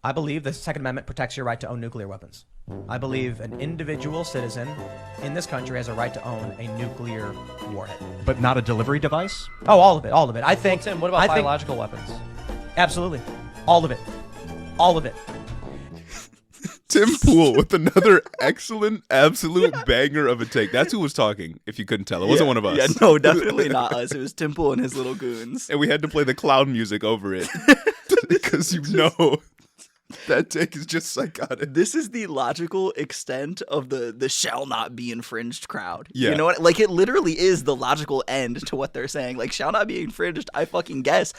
I believe the Second Amendment protects your right to own nuclear weapons. I believe an individual citizen in this country has a right to own a nuclear warhead. But not a delivery device? Oh, all of it, all of it. I think. Tim, what about biological weapons? Absolutely, all of it, all of it. Tim Pool with another excellent, absolute banger of a take. That's who was talking, if you couldn't tell. It wasn't one of us. Yeah, no, definitely not us. It was Tim Pool and his little goons. And we had to play the clown music over it. Because that take is just psychotic. This is the logical extent of the shall not be infringed crowd. Yeah. You know what? Like, it literally is the logical end to what they're saying. Like, shall not be infringed. I fucking guess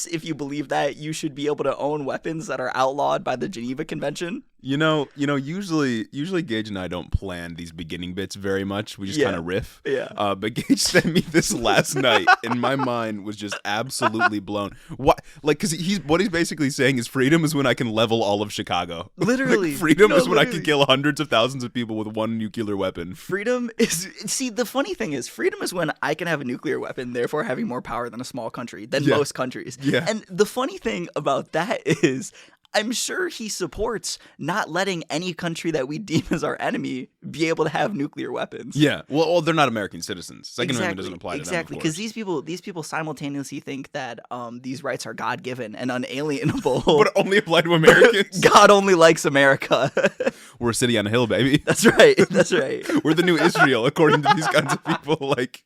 if you believe that you should be able to own weapons that are outlawed by the Geneva Convention. Usually Gage and I don't plan these beginning bits very much. We just kind of riff. Yeah. But Gage sent me this last night, and my mind was just absolutely blown. What? Like, because what he's basically saying is freedom is when I can level all of Chicago. Literally. Like, freedom is when I can kill hundreds of thousands of people with one nuclear weapon. Freedom is... See, the funny thing is, freedom is when I can have a nuclear weapon, therefore having more power than a small country, than most countries. Yeah. And the funny thing about that is... I'm sure he supports not letting any country that we deem as our enemy be able to have nuclear weapons. Yeah. Well, they're not American citizens. Second Amendment doesn't apply to them. Exactly, because these people simultaneously think that these rights are God-given and unalienable. But only apply to Americans. God only likes America. We're a city on a hill, baby. That's right. That's right. We're the new Israel, according to these kinds of people. Like,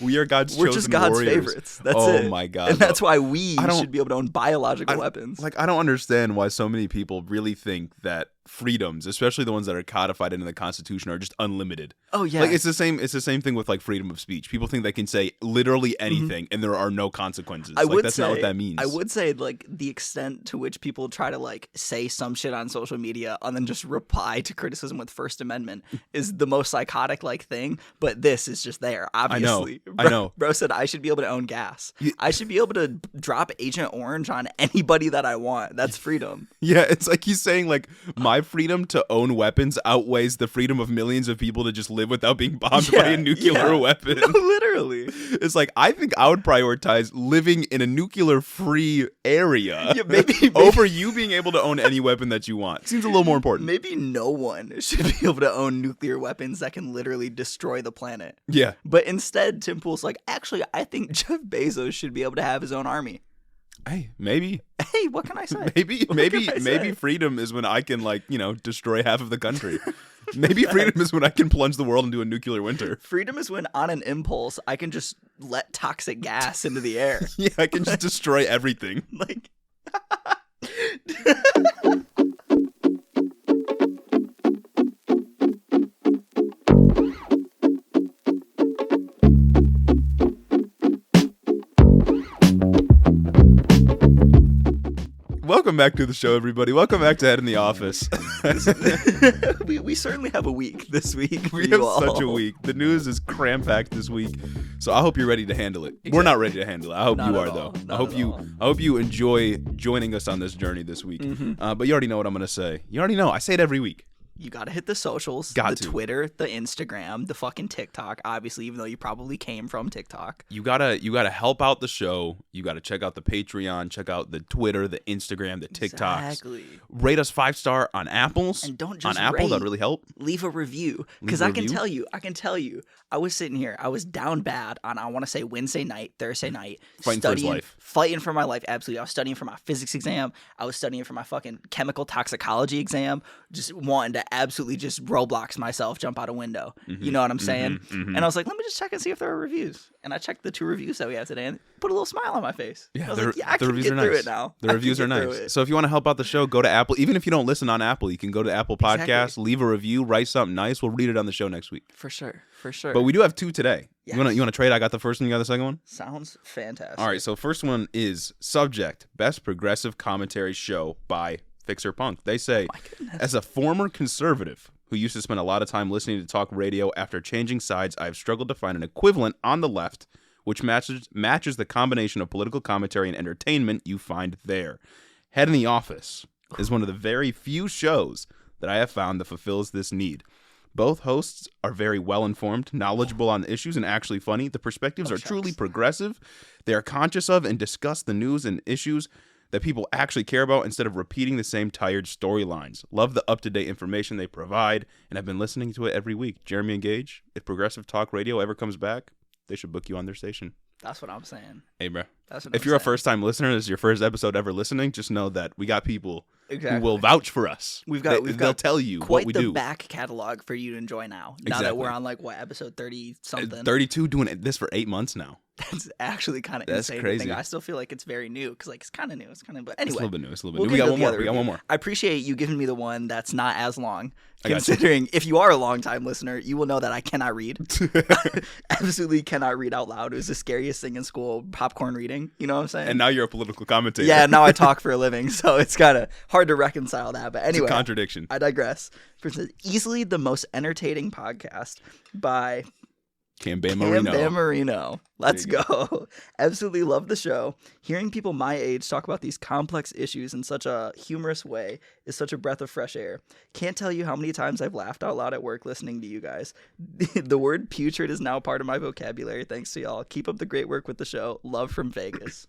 we are God's chosen We're just God's warriors. favorites. That's it. Oh my God. And that's why we should be able to own biological weapons. Like, I don't understand why so many people really think that freedoms, especially the ones that are codified into the Constitution, are just unlimited. Oh yeah. Like, it's the same thing with like freedom of speech. People think they can say literally anything and there are no consequences. That's not what that means. I would say like the extent to which people try to like say some shit on social media and then just reply to criticism with First Amendment is the most psychotic like thing, but this is just there, obviously. I know. Bro said I should be able to own gas. I should be able to drop Agent Orange on anybody that I want. That's freedom. Yeah, it's like he's saying like my freedom to own weapons outweighs the freedom of millions of people to just live without being bombed by a nuclear weapon. No, literally. It's like, I think I would prioritize living in a nuclear-free area maybe over you being able to own any weapon that you want. Seems a little more important. Maybe no one should be able to own nuclear weapons that can literally destroy the planet. Yeah. But instead, Tim Pool's like, actually, I think Jeff Bezos should be able to have his own army. Hey, maybe. Hey, what can I say? Maybe freedom is when I can, like, destroy half of the country. Maybe freedom is when I can plunge the world into a nuclear winter. Freedom is when, on an impulse, I can just let toxic gas into the air. Yeah, I can just destroy everything. Like... Welcome back to the show, everybody. Welcome back to Head in the Office. we certainly have a week this week. We have such a week. The news is cram-packed this week, so I hope you're ready to handle it. Exactly. We're not ready to handle it. I hope you are, though. I hope you enjoy joining us on this journey this week. Mm-hmm. But you already know what I'm going to say. You already know. I say it every week. You gotta hit the socials, Twitter, the Instagram, the fucking TikTok, obviously, even though you probably came from TikTok. You gotta help out the show. You gotta check out the Patreon, check out the Twitter, the Instagram, the TikToks. Exactly. Rate us 5-star on Apples. And don't just on Apple, that'd really help. Leave a review. Because I can tell you, I was sitting here, I was down bad on, I want to say Wednesday night, Thursday night. Fighting for my life, absolutely. I was studying for my physics exam. I was studying for my fucking chemical toxicology exam. Just wanting to absolutely just Roblox myself, jump out a window. You know what I'm saying? And I was like, let me just check and see if there are reviews. And I checked the 2 reviews that we have today and put a little smile on my face. Yeah, I was like, I can reviews get are through nice. it now. The reviews are nice. So if you want to help out the show, go to Apple. Even if you don't listen on Apple, you can go to Apple Podcasts, leave a review, write something nice. We'll read it on the show next week. For sure. But we do have 2 today. Yes. You want to trade? I got the first one, you got the second one? Sounds fantastic. All right, so first one is Subject, Best Progressive Commentary Show by Fixer Punk. They say, as a former conservative who used to spend a lot of time listening to talk radio, after changing sides, I've struggled to find an equivalent on the left which matches the combination of political commentary and entertainment you find there. Head in the Office is one of the very few shows that I have found that fulfills this need. Both hosts are very well-informed, knowledgeable on issues, and actually funny. The perspectives are truly progressive. They are conscious of and discuss the news and issues that people actually care about instead of repeating the same tired storylines. Love the up-to-date information they provide, and I've been listening to it every week. Jeremy and Gage, if Progressive Talk Radio ever comes back, they should book you on their station. That's what I'm saying. Hey, bro. That's what if I'm you're saying. a first-time listener, this is your first episode ever listening, just know that we got people Exactly. who will vouch for us. They'll tell you quite what we the do. back catalog for you to enjoy now. Now Exactly. that we're on episode 30-something. 32, doing this for 8 months now. That's actually kind of That's insane. crazy. To think. I still feel like it's very new because it's kind of new. But It's a anyway, little bit new. We got one more. We got one more. I appreciate you giving me the one that's not as long. I got you. Considering if you are a long-time listener, you will know that I cannot read. Absolutely cannot read out loud. It was the scariest thing in school, popcorn reading. You know what I'm saying? And now you're a political commentator. Yeah, now I talk for a living, so it's kind of hard to reconcile that. But anyway, It's a contradiction. I digress. For instance, easily the most entertaining podcast by Cam Bam Marino. Cam Bam Marino. Let's There you go. Absolutely love the show. Hearing people my age talk about these complex issues in such a humorous way is such a breath of fresh air. Can't tell you how many times I've laughed out loud at work listening to you guys. The word putrid is now part of my vocabulary thanks to y'all. Keep up the great work with the show. Love from Vegas.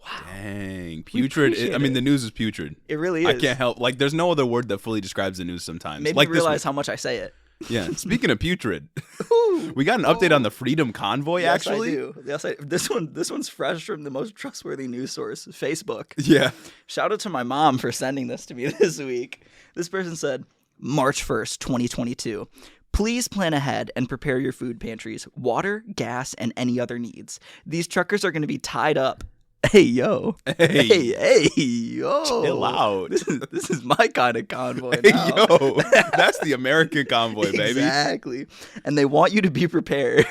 Wow. Dang. Putrid. I mean, the news is putrid. It really is. I can't help. Like, there's no other word that fully describes the news sometimes. Maybe like realize how much I say it. Yeah. Speaking of putrid, we got an update on the Freedom Convoy, Yes, actually. I do. Yes, this one's fresh from the most trustworthy news source, Facebook. Yeah. Shout out to my mom for sending this to me this week. This person said, March 1st, 2022. Please plan ahead and prepare your food pantries, water, gas, and any other needs. These truckers are going to be tied up. Hey, yo. Hey, yo. Chill out. This is my kind of convoy Hey, now. yo. That's the American convoy, baby. Exactly. And they want you to be prepared.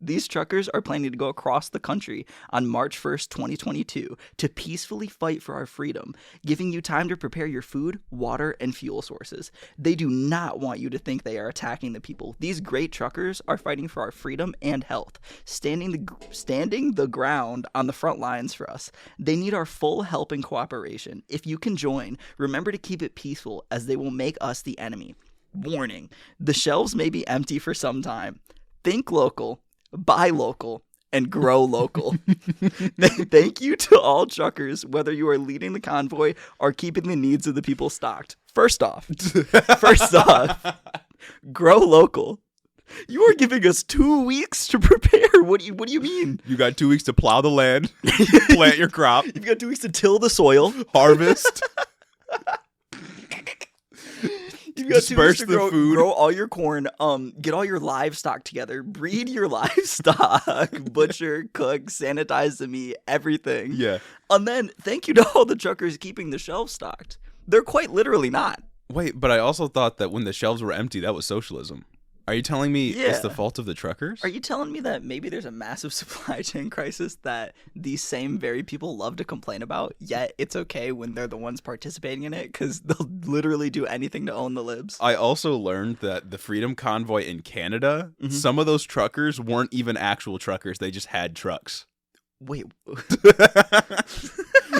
These truckers are planning to go across the country on March 1st, 2022 to peacefully fight for our freedom, giving you time to prepare your food, water, and fuel sources. They do not want you to think they are attacking the people. These great truckers are fighting for our freedom and health, standing the ground on the front lines for us. They need our full help and cooperation. If you can join, remember to keep it peaceful as they will make us the enemy. Warning, the shelves may be empty for some time. Think local, buy local, and grow local. Thank you to all truckers, whether you are leading the convoy or keeping the needs of the people stocked. First off, grow local. You are giving us 2 weeks to prepare. What do you mean? You got 2 weeks to plow the land, plant your crop, You've got 2 weeks to till the soil. harvest. You've got 2 weeks Disperse to the food. grow all your corn. Get all your livestock together. Breed your livestock. Butcher, cook, sanitize the meat, everything. Yeah. And then thank you to all the truckers keeping the shelves stocked. They're quite literally not. Wait, but I also thought that when the shelves were empty, that was socialism. Are you telling me it's the fault of the truckers? Are you telling me that maybe there's a massive supply chain crisis that these same very people love to complain about, yet it's okay when they're the ones participating in it because they'll literally do anything to own the libs? I also learned that the Freedom Convoy in Canada, some of those truckers weren't even actual truckers. They just had trucks. Wait.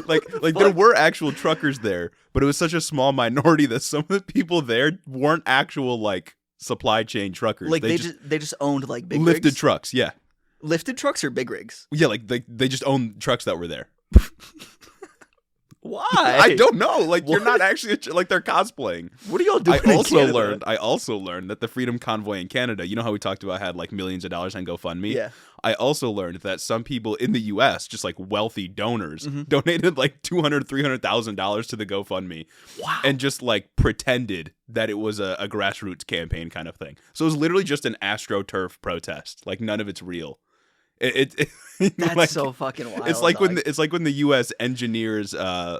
like there were actual truckers there, but it was such a small minority that some of the people there weren't actual like supply chain truckers. Like they just owned like big lifted rigs? trucks, yeah. Lifted trucks or big rigs? Yeah, like they just owned trucks that were there. Why? I don't know. Like you're What? not actually like they're cosplaying. What are y'all doing? I also learned that the Freedom Convoy in Canada, you know how we talked about had like millions of dollars on GoFundMe? Yeah. I also learned that some people in the US, just like wealthy donors, donated like $200,000-$300,000 to the GoFundMe. Wow. And just like pretended that it was a grassroots campaign kind of thing. So it was literally just an AstroTurf protest. Like none of it's real. That's like, so fucking wild. it's like dog. when the U.S. engineers a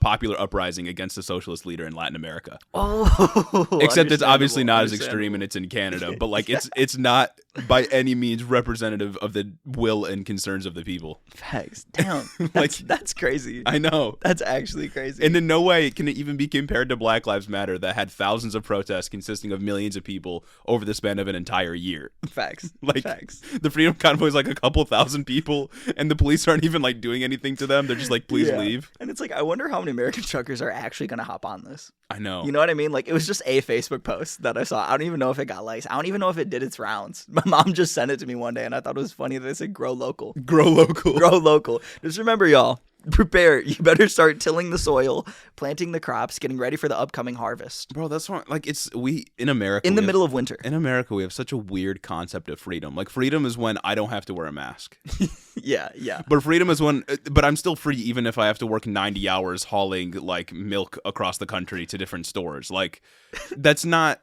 popular uprising against a socialist leader in Latin America. Oh, Except it's obviously not as understandable. extreme and it's in Canada, but like it's not by any means representative of the will and concerns of the people. Facts. Damn. Like- That's crazy. I know. That's actually crazy. And in no way can it even be compared to Black Lives Matter that had thousands of protests consisting of millions of people over the span of an entire year. Facts. Like Facts. the Freedom Convoy is like a couple thousand people and the police aren't even like doing anything to them. They're just like, please leave. And it's like, I wonder how many American truckers are actually going to hop on this. I know. You know what I mean? Like, it was just a Facebook post that I saw. I don't even know if it got likes. I don't even know if it did its rounds. My mom just sent it to me one day, and I thought it was funny that it said grow local. Grow local. Grow local. Just remember, y'all. Prepare. You better start tilling the soil, planting the crops, getting ready for the upcoming harvest. Bro, that's why, like, in America. In the middle of winter. In America, we have such a weird concept of freedom. Like, freedom is when I don't have to wear a mask. Yeah. But freedom is but I'm still free even if I have to work 90 hours hauling, like, milk across the country to different stores. Like, that's not,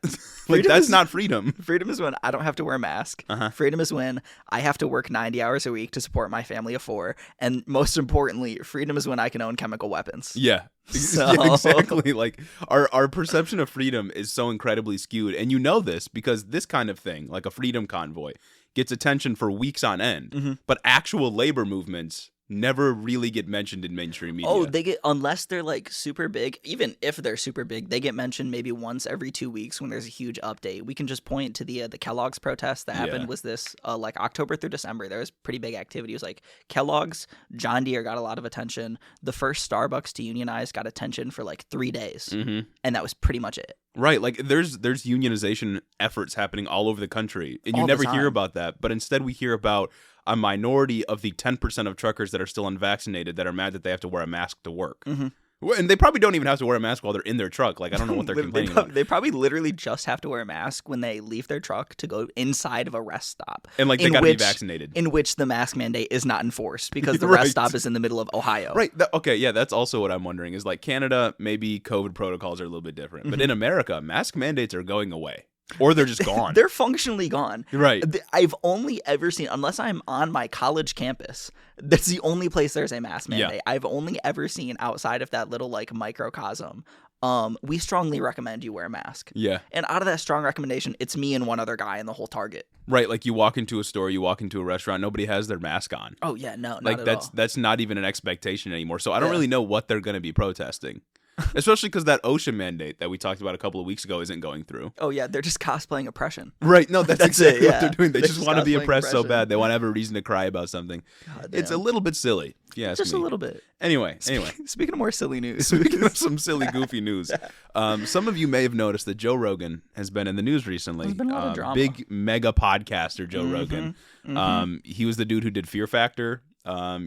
not freedom. Freedom is when I don't have to wear a mask. Freedom is when I have to work 90 hours a week to support my family of 4. And most importantly, freedom is when I can own chemical weapons. Yeah. So... yeah, exactly. Like, our perception of freedom is so incredibly skewed. And you know this because this kind of thing, like a freedom convoy, gets attention for weeks on end. But actual labor movements never really get mentioned in mainstream media. Oh, they get, unless they're like super big, even if they're super big, they get mentioned maybe once every 2 weeks when there's a huge update. We can just point to the Kellogg's protest that happened was this like October through December. There was pretty big activity. It was like Kellogg's, John Deere got a lot of attention. The first Starbucks to unionize got attention for like 3 days. And that was pretty much it. Right, like there's unionization efforts happening all over the country, and you never hear about that. But instead, we hear about a minority of the 10% of truckers that are still unvaccinated that are mad that they have to wear a mask to work. And they probably don't even have to wear a mask while they're in their truck. Like, I don't know what they're complaining about. They probably literally just have to wear a mask when they leave their truck to go inside of a rest stop. And, like, they got to be vaccinated. In which the mask mandate is not enforced because the rest stop is in the middle of Ohio. Right. Okay, yeah, that's also what I'm wondering is, like, Canada, maybe COVID protocols are a little bit different. But in America, mask mandates are going away. Or they're just gone. They're functionally gone. Right. I've only ever seen, unless I'm on my college campus, that's the only place there's a mask mandate. Yeah. I've only ever seen outside of that little like microcosm. We strongly recommend you wear a mask. Yeah. And out of that strong recommendation, it's me and one other guy in the whole Target. Right. Like you walk into a store, you walk into a restaurant, nobody has their mask on. Oh yeah, no, like not at all. That's not even an expectation anymore. So I don't really know what they're going to be protesting. Especially because that OSHA mandate that we talked about a couple of weeks ago isn't going through. Oh, yeah. They're just cosplaying oppression. Right. No, that's exactly it, what they're doing. They just want to be oppressed oppression. so bad. They want to have a reason to cry about something. It's a little bit silly. Yeah, just a little bit. Anyway. Speaking of more silly news. Speaking of some silly, goofy news. Some of you may have noticed that Joe Rogan has been in the news recently. There's been a lot of drama. Big mega podcaster Joe Rogan. He was the dude who did Fear Factor.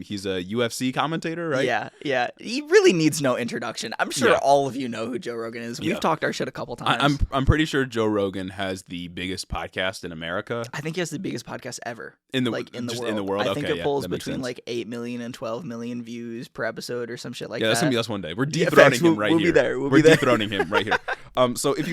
He's a UFC commentator, right? Yeah. He really needs no introduction. I'm sure all of you know who Joe Rogan is. We've talked our shit a couple times. I'm pretty sure Joe Rogan has the biggest podcast in America. I think he has the biggest podcast ever. In the world. I think it pulls between like 8 million and 12 million views per episode or some shit like that. Yeah, that's gonna be us one day. We're dethroning him right here. We'll be there. We're dethroning him right here. So if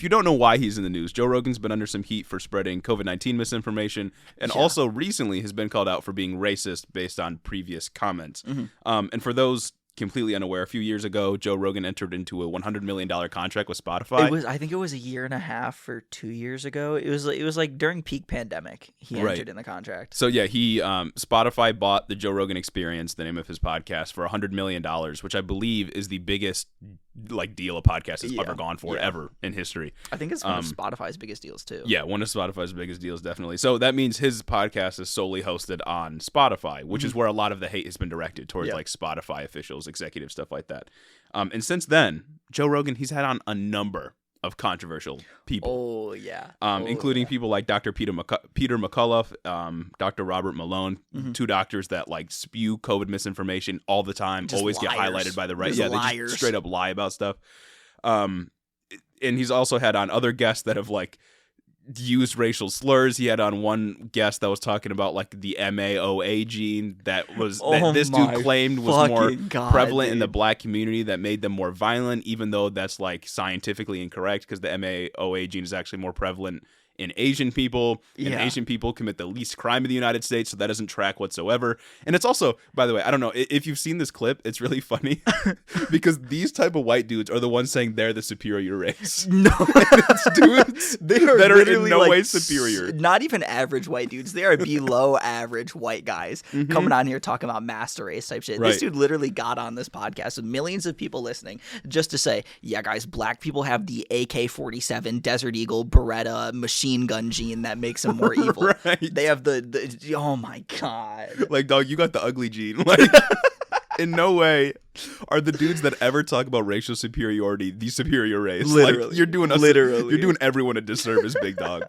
you don't know why he's in the news, Joe Rogan's been under some heat for spreading COVID-19 misinformation, and also recently has been called out for being racist based on previous comments. And for those completely unaware, a few years ago, Joe Rogan entered into a $100 million contract with Spotify. I think it was a year and a half or 2 years ago. It was like during peak pandemic he entered in the contract. So yeah, he Spotify bought the Joe Rogan Experience, the name of his podcast, for $100 million, which I believe is the biggest like deal a podcast has ever gone for ever in history. I think it's one of Spotify's biggest deals too. Yeah, one of Spotify's biggest deals, definitely. So that means his podcast is solely hosted on Spotify, which is where a lot of the hate has been directed towards like Spotify officials, executive stuff like that. And since then, Joe Rogan, he's had on a number of controversial people. Oh yeah. Including people like Dr. Peter McCullough, Dr. Robert Malone, two doctors that like spew COVID misinformation all the time, just always liars. get highlighted by the right. Just They just straight up lie about stuff. And he's also had on other guests that have like used racial slurs. He had on one guest that was talking about like the MAOA gene that this dude claimed was more prevalent in the black community, that made them more violent, even though that's like scientifically incorrect because the MAOA gene is actually more prevalent in Asian people, and Asian people commit the least crime in the United States, so that doesn't track whatsoever. And it's also, by the way, I don't know if you've seen this clip, it's really funny because these type of white dudes are the ones saying they're the superior race. No, it's dudes that are in no way superior. Not even average white dudes. They are below average white guys coming on here talking about master race type shit. Right. This dude literally got on this podcast with millions of people listening just to say, yeah, guys, black people have the AK-47, Desert Eagle, Beretta, machine gun gene that makes them more evil. Right. They have the oh my god. Like, dog, you got the ugly gene. Like In no way are the dudes that ever talk about racial superiority the superior race. Literally. Like, you're doing everyone a disservice, big dog.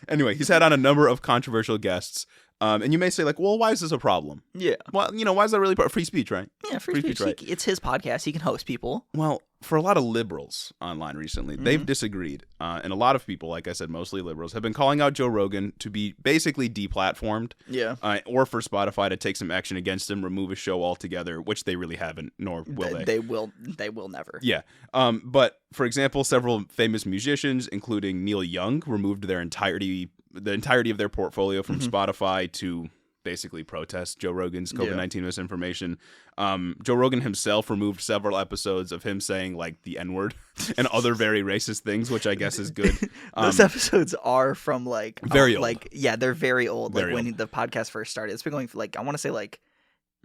Anyway, he's had on a number of controversial guests. And you may say, like, well, why is this a problem? Yeah. Well, why is that really free speech, right? Yeah, free speech. Right. It's his podcast. He can host people. Well, for a lot of liberals online recently, they've disagreed. And a lot of people, like I said, mostly liberals, have been calling out Joe Rogan to be basically deplatformed. Yeah. Or for Spotify to take some action against him, remove his show altogether, which they really haven't, nor will they. They will never. Yeah. But, for example, several famous musicians, including Neil Young, removed the entirety of their portfolio from Spotify to basically protest Joe Rogan's COVID-19 misinformation. Joe Rogan himself removed several episodes of him saying like the N-word and other very racist things, which I guess is good. Those episodes are from like very old. Like they're very old. Very like old. When the podcast first started. It's been going for like I want to say like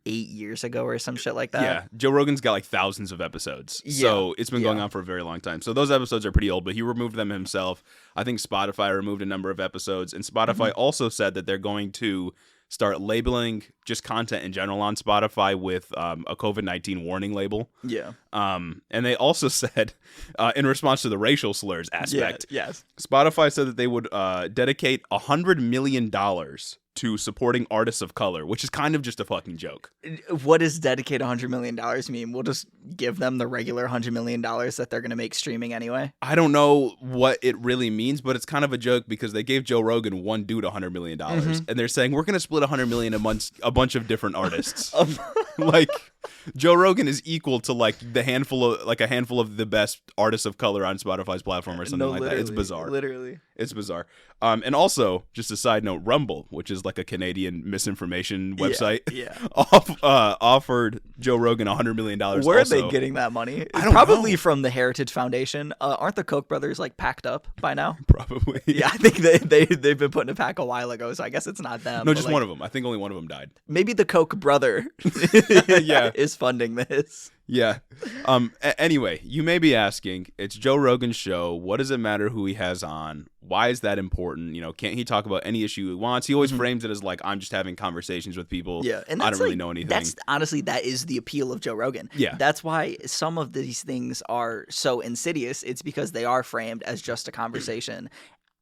8 years ago or some shit like that. Yeah, Joe Rogan's got like thousands of episodes, so it's been going on for a very long time. So those episodes are pretty old, but he removed them himself. I think Spotify removed a number of episodes, and Spotify also said that they're going to start labeling just content in general on Spotify with a COVID-19 warning label. Yeah. And they also said, in response to the racial slurs aspect, yes, Spotify said that they would dedicate $100 million to supporting artists of color, which is kind of just a fucking joke. What does dedicate $100 million mean? We'll just give them the regular $100 million that they're going to make streaming anyway? I don't know what it really means, but it's kind of a joke because they gave Joe Rogan one dude $100 million, and they're saying, we're going to split $100 million amongst a bunch of different artists. Like, Joe Rogan is equal to like a handful of the best artists of color on Spotify's platform or something like that. It's bizarre. Literally. It's bizarre. And also, just a side note, Rumble, which is like a Canadian misinformation website, offered Joe Rogan $100 million. Where are they getting that money? Probably from the Heritage Foundation. Aren't the Koch brothers like packed up by now? Probably. Yeah, I think they've been put in a pack a while ago, so I guess it's not them. No, just one of them. I think only one of them died. Maybe the Koch brother is funding this. Yeah. Anyway, you may be asking, it's Joe Rogan's show. What does it matter who he has on? Why is that important? Can't he talk about any issue he wants? He always frames it as like, I'm just having conversations with people. Yeah, and I don't really know anything. That's honestly, that is the appeal of Joe Rogan. Yeah. That's why some of these things are so insidious. It's because they are framed as just a conversation.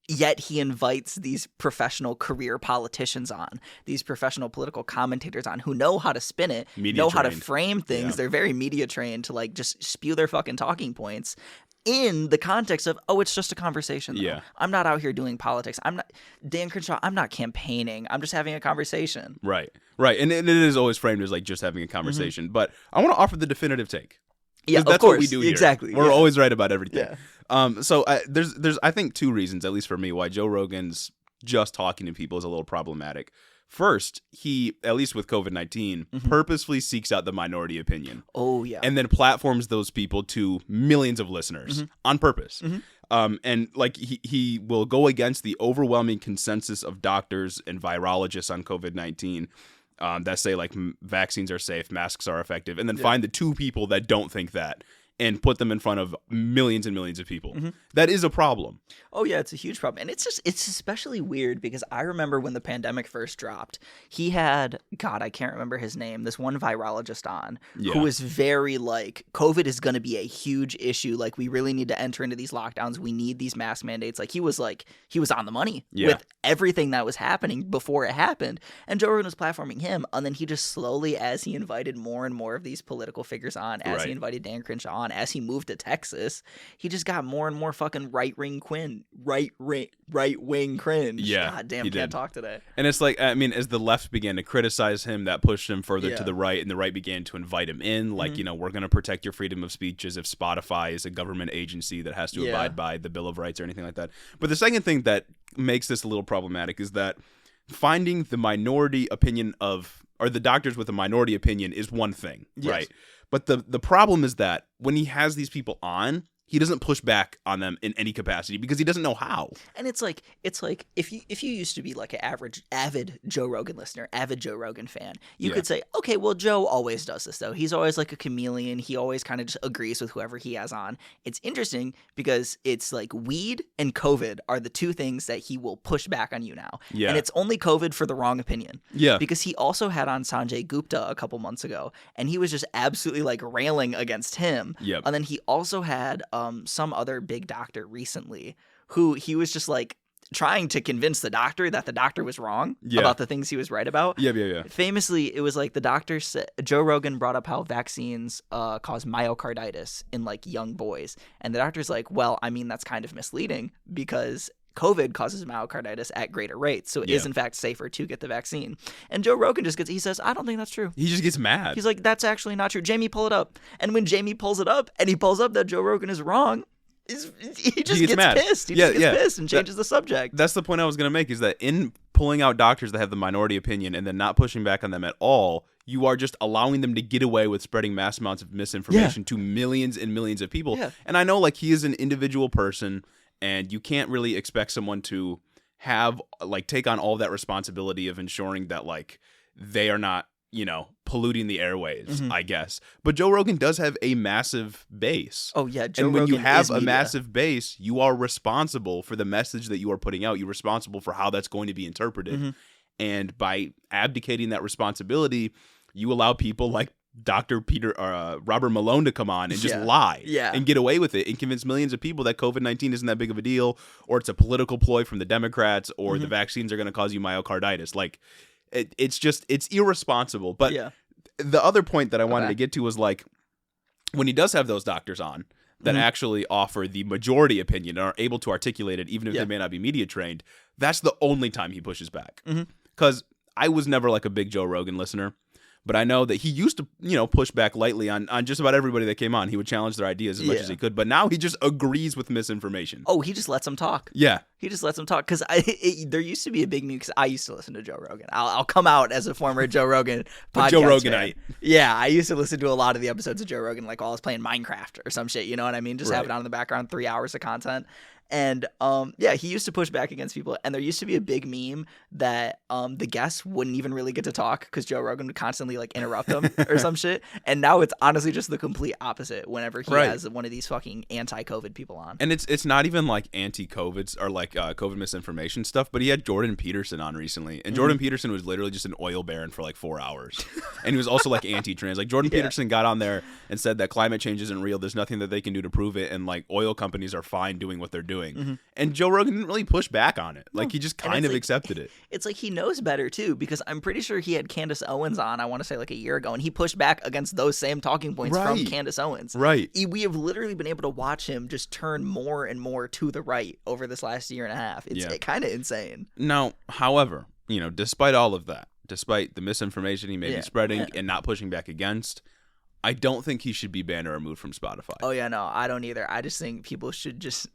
Yet he invites these professional career politicians on, these professional political commentators on who know how to spin it, how to frame things. Yeah. They're very media trained to like just spew their fucking talking points in the context of, it's just a conversation. Though. Yeah. I'm not out here doing politics. I'm not Dan Crenshaw. I'm not campaigning. I'm just having a conversation. Right. And it is always framed as like just having a conversation. But I want to offer the definitive take. Yeah, that's of course. What we do here. Exactly. We're always right about everything. Yeah. So there's I think two reasons, at least for me, why Joe Rogan's just talking to people is a little problematic. First, he, at least with COVID-19, purposefully seeks out the minority opinion. Oh, yeah. And then platforms those people to millions of listeners on purpose. And like he will go against the overwhelming consensus of doctors and virologists on COVID-19 that say like vaccines are safe, masks are effective, and then find the two people that don't think that and put them in front of millions and millions of people. That is a problem. Oh yeah, it's a huge problem. And it's especially weird because I remember when the pandemic first dropped, he had, God, I can't remember his name, this one virologist on who was very like, COVID is going to be a huge issue. Like, we really need to enter into these lockdowns. We need these mask mandates. Like, he was on the money with everything that was happening before it happened. And Joe Rogan was platforming him. And then he just slowly, as he invited more and more of these political figures on, as he invited Dan Crenshaw on, as he moved to Texas, he just got more and more fucking right-wing cringe. Yeah, God damn, can't talk today. And it's like, I mean, as the left began to criticize him, that pushed him further to the right, and the right began to invite him in. Like, we're going to protect your freedom of speech as if Spotify is a government agency that has to abide by the Bill of Rights or anything like that. But the second thing that makes this a little problematic is that finding the minority opinion or the doctors with a minority opinion is one thing, right? But the problem is that when he has these people on, he doesn't push back on them in any capacity because he doesn't know how. And it's like if you used to be like an avid Joe Rogan listener, avid Joe Rogan fan, you could say, okay, well, Joe always does this though. He's always like a chameleon. He always kind of just agrees with whoever he has on. It's interesting because it's like weed and COVID are the two things that he will push back on you now. Yeah. And it's only COVID for the wrong opinion. Yeah. Because he also had on Sanjay Gupta a couple months ago, and he was just absolutely like railing against him. Yep. And then he also had some other big doctor recently who he was just like trying to convince the doctor that the doctor was wrong about the things he was right about. Yeah. Famously, it was like the doctor said, Joe Rogan brought up how vaccines cause myocarditis in like young boys. And the doctor's like, well, I mean, that's kind of misleading because COVID causes myocarditis at greater rates. So it is in fact safer to get the vaccine. And Joe Rogan he says, I don't think that's true. He just gets mad. He's like, that's actually not true. Jamie, pull it up. And when Jamie pulls it up and he pulls up that Joe Rogan is wrong, he just gets mad. pissed. He just gets pissed and changes the subject. That's the point I was going to make, is that in pulling out doctors that have the minority opinion and then not pushing back on them at all, you are just allowing them to get away with spreading mass amounts of misinformation to millions and millions of people. Yeah. And I know like he is an individual person, and you can't really expect someone to have like take on all that responsibility of ensuring that like they are not, you know, polluting the airwaves, I guess. But Joe Rogan does have a massive base. Oh yeah, Joe and when Rogan you have is a media. massive base, you are responsible for the message that you are putting out. You're responsible for how that's going to be interpreted. And by abdicating that responsibility, you allow people like Dr. Robert Malone to come on and just lie and get away with it and convince millions of people that COVID-19 isn't that big of a deal, or it's a political ploy from the Democrats, or the vaccines are going to cause you myocarditis. Like it's irresponsible. But the other point that I wanted to get to was like when he does have those doctors on that actually offer the majority opinion and are able to articulate it, even if they may not be media trained, that's the only time he pushes back. Because I was never like a big Joe Rogan listener. But I know that he used to, you know, push back lightly on just about everybody that came on. He would challenge their ideas as much as he could. But now he just agrees with misinformation. Oh, he just lets them talk. Yeah. He just lets them talk. Because there used to be a big meme, because I used to listen to Joe Rogan. I'll come out as a former Joe Rogan podcast Joe Roganite. fan. Yeah, I used to listen to a lot of the episodes of Joe Rogan, like while I was playing Minecraft or some shit. You know what I mean? Just have it on in the background, 3 hours of content. And he used to push back against people, and there used to be a big meme that the guests wouldn't even really get to talk because Joe Rogan would constantly like interrupt them or some shit. And now it's honestly just the complete opposite whenever he has one of these fucking anti-COVID people on. And it's not even like anti-COVIDs or like COVID misinformation stuff, but he had Jordan Peterson on recently, and Jordan Peterson was literally just an oil baron for like 4 hours, and he was also like anti-trans. Like Jordan Peterson got on there and said that climate change isn't real. There's nothing that they can do to prove it, and like oil companies are fine doing what they're doing. And Joe Rogan didn't really push back on it. Like he just kind of accepted it. It's like he knows better too, because I'm pretty sure he had Candace Owens on, I want to say like a year ago, and he pushed back against those same talking points from Candace Owens. Right. We have literally been able to watch him just turn more and more to the right over this last year and a half. It's kind of insane. Now, however, you know, despite all of that, despite the misinformation he may be spreading and not pushing back against, I don't think he should be banned or removed from Spotify. Oh yeah, no, I don't either. I just think people should just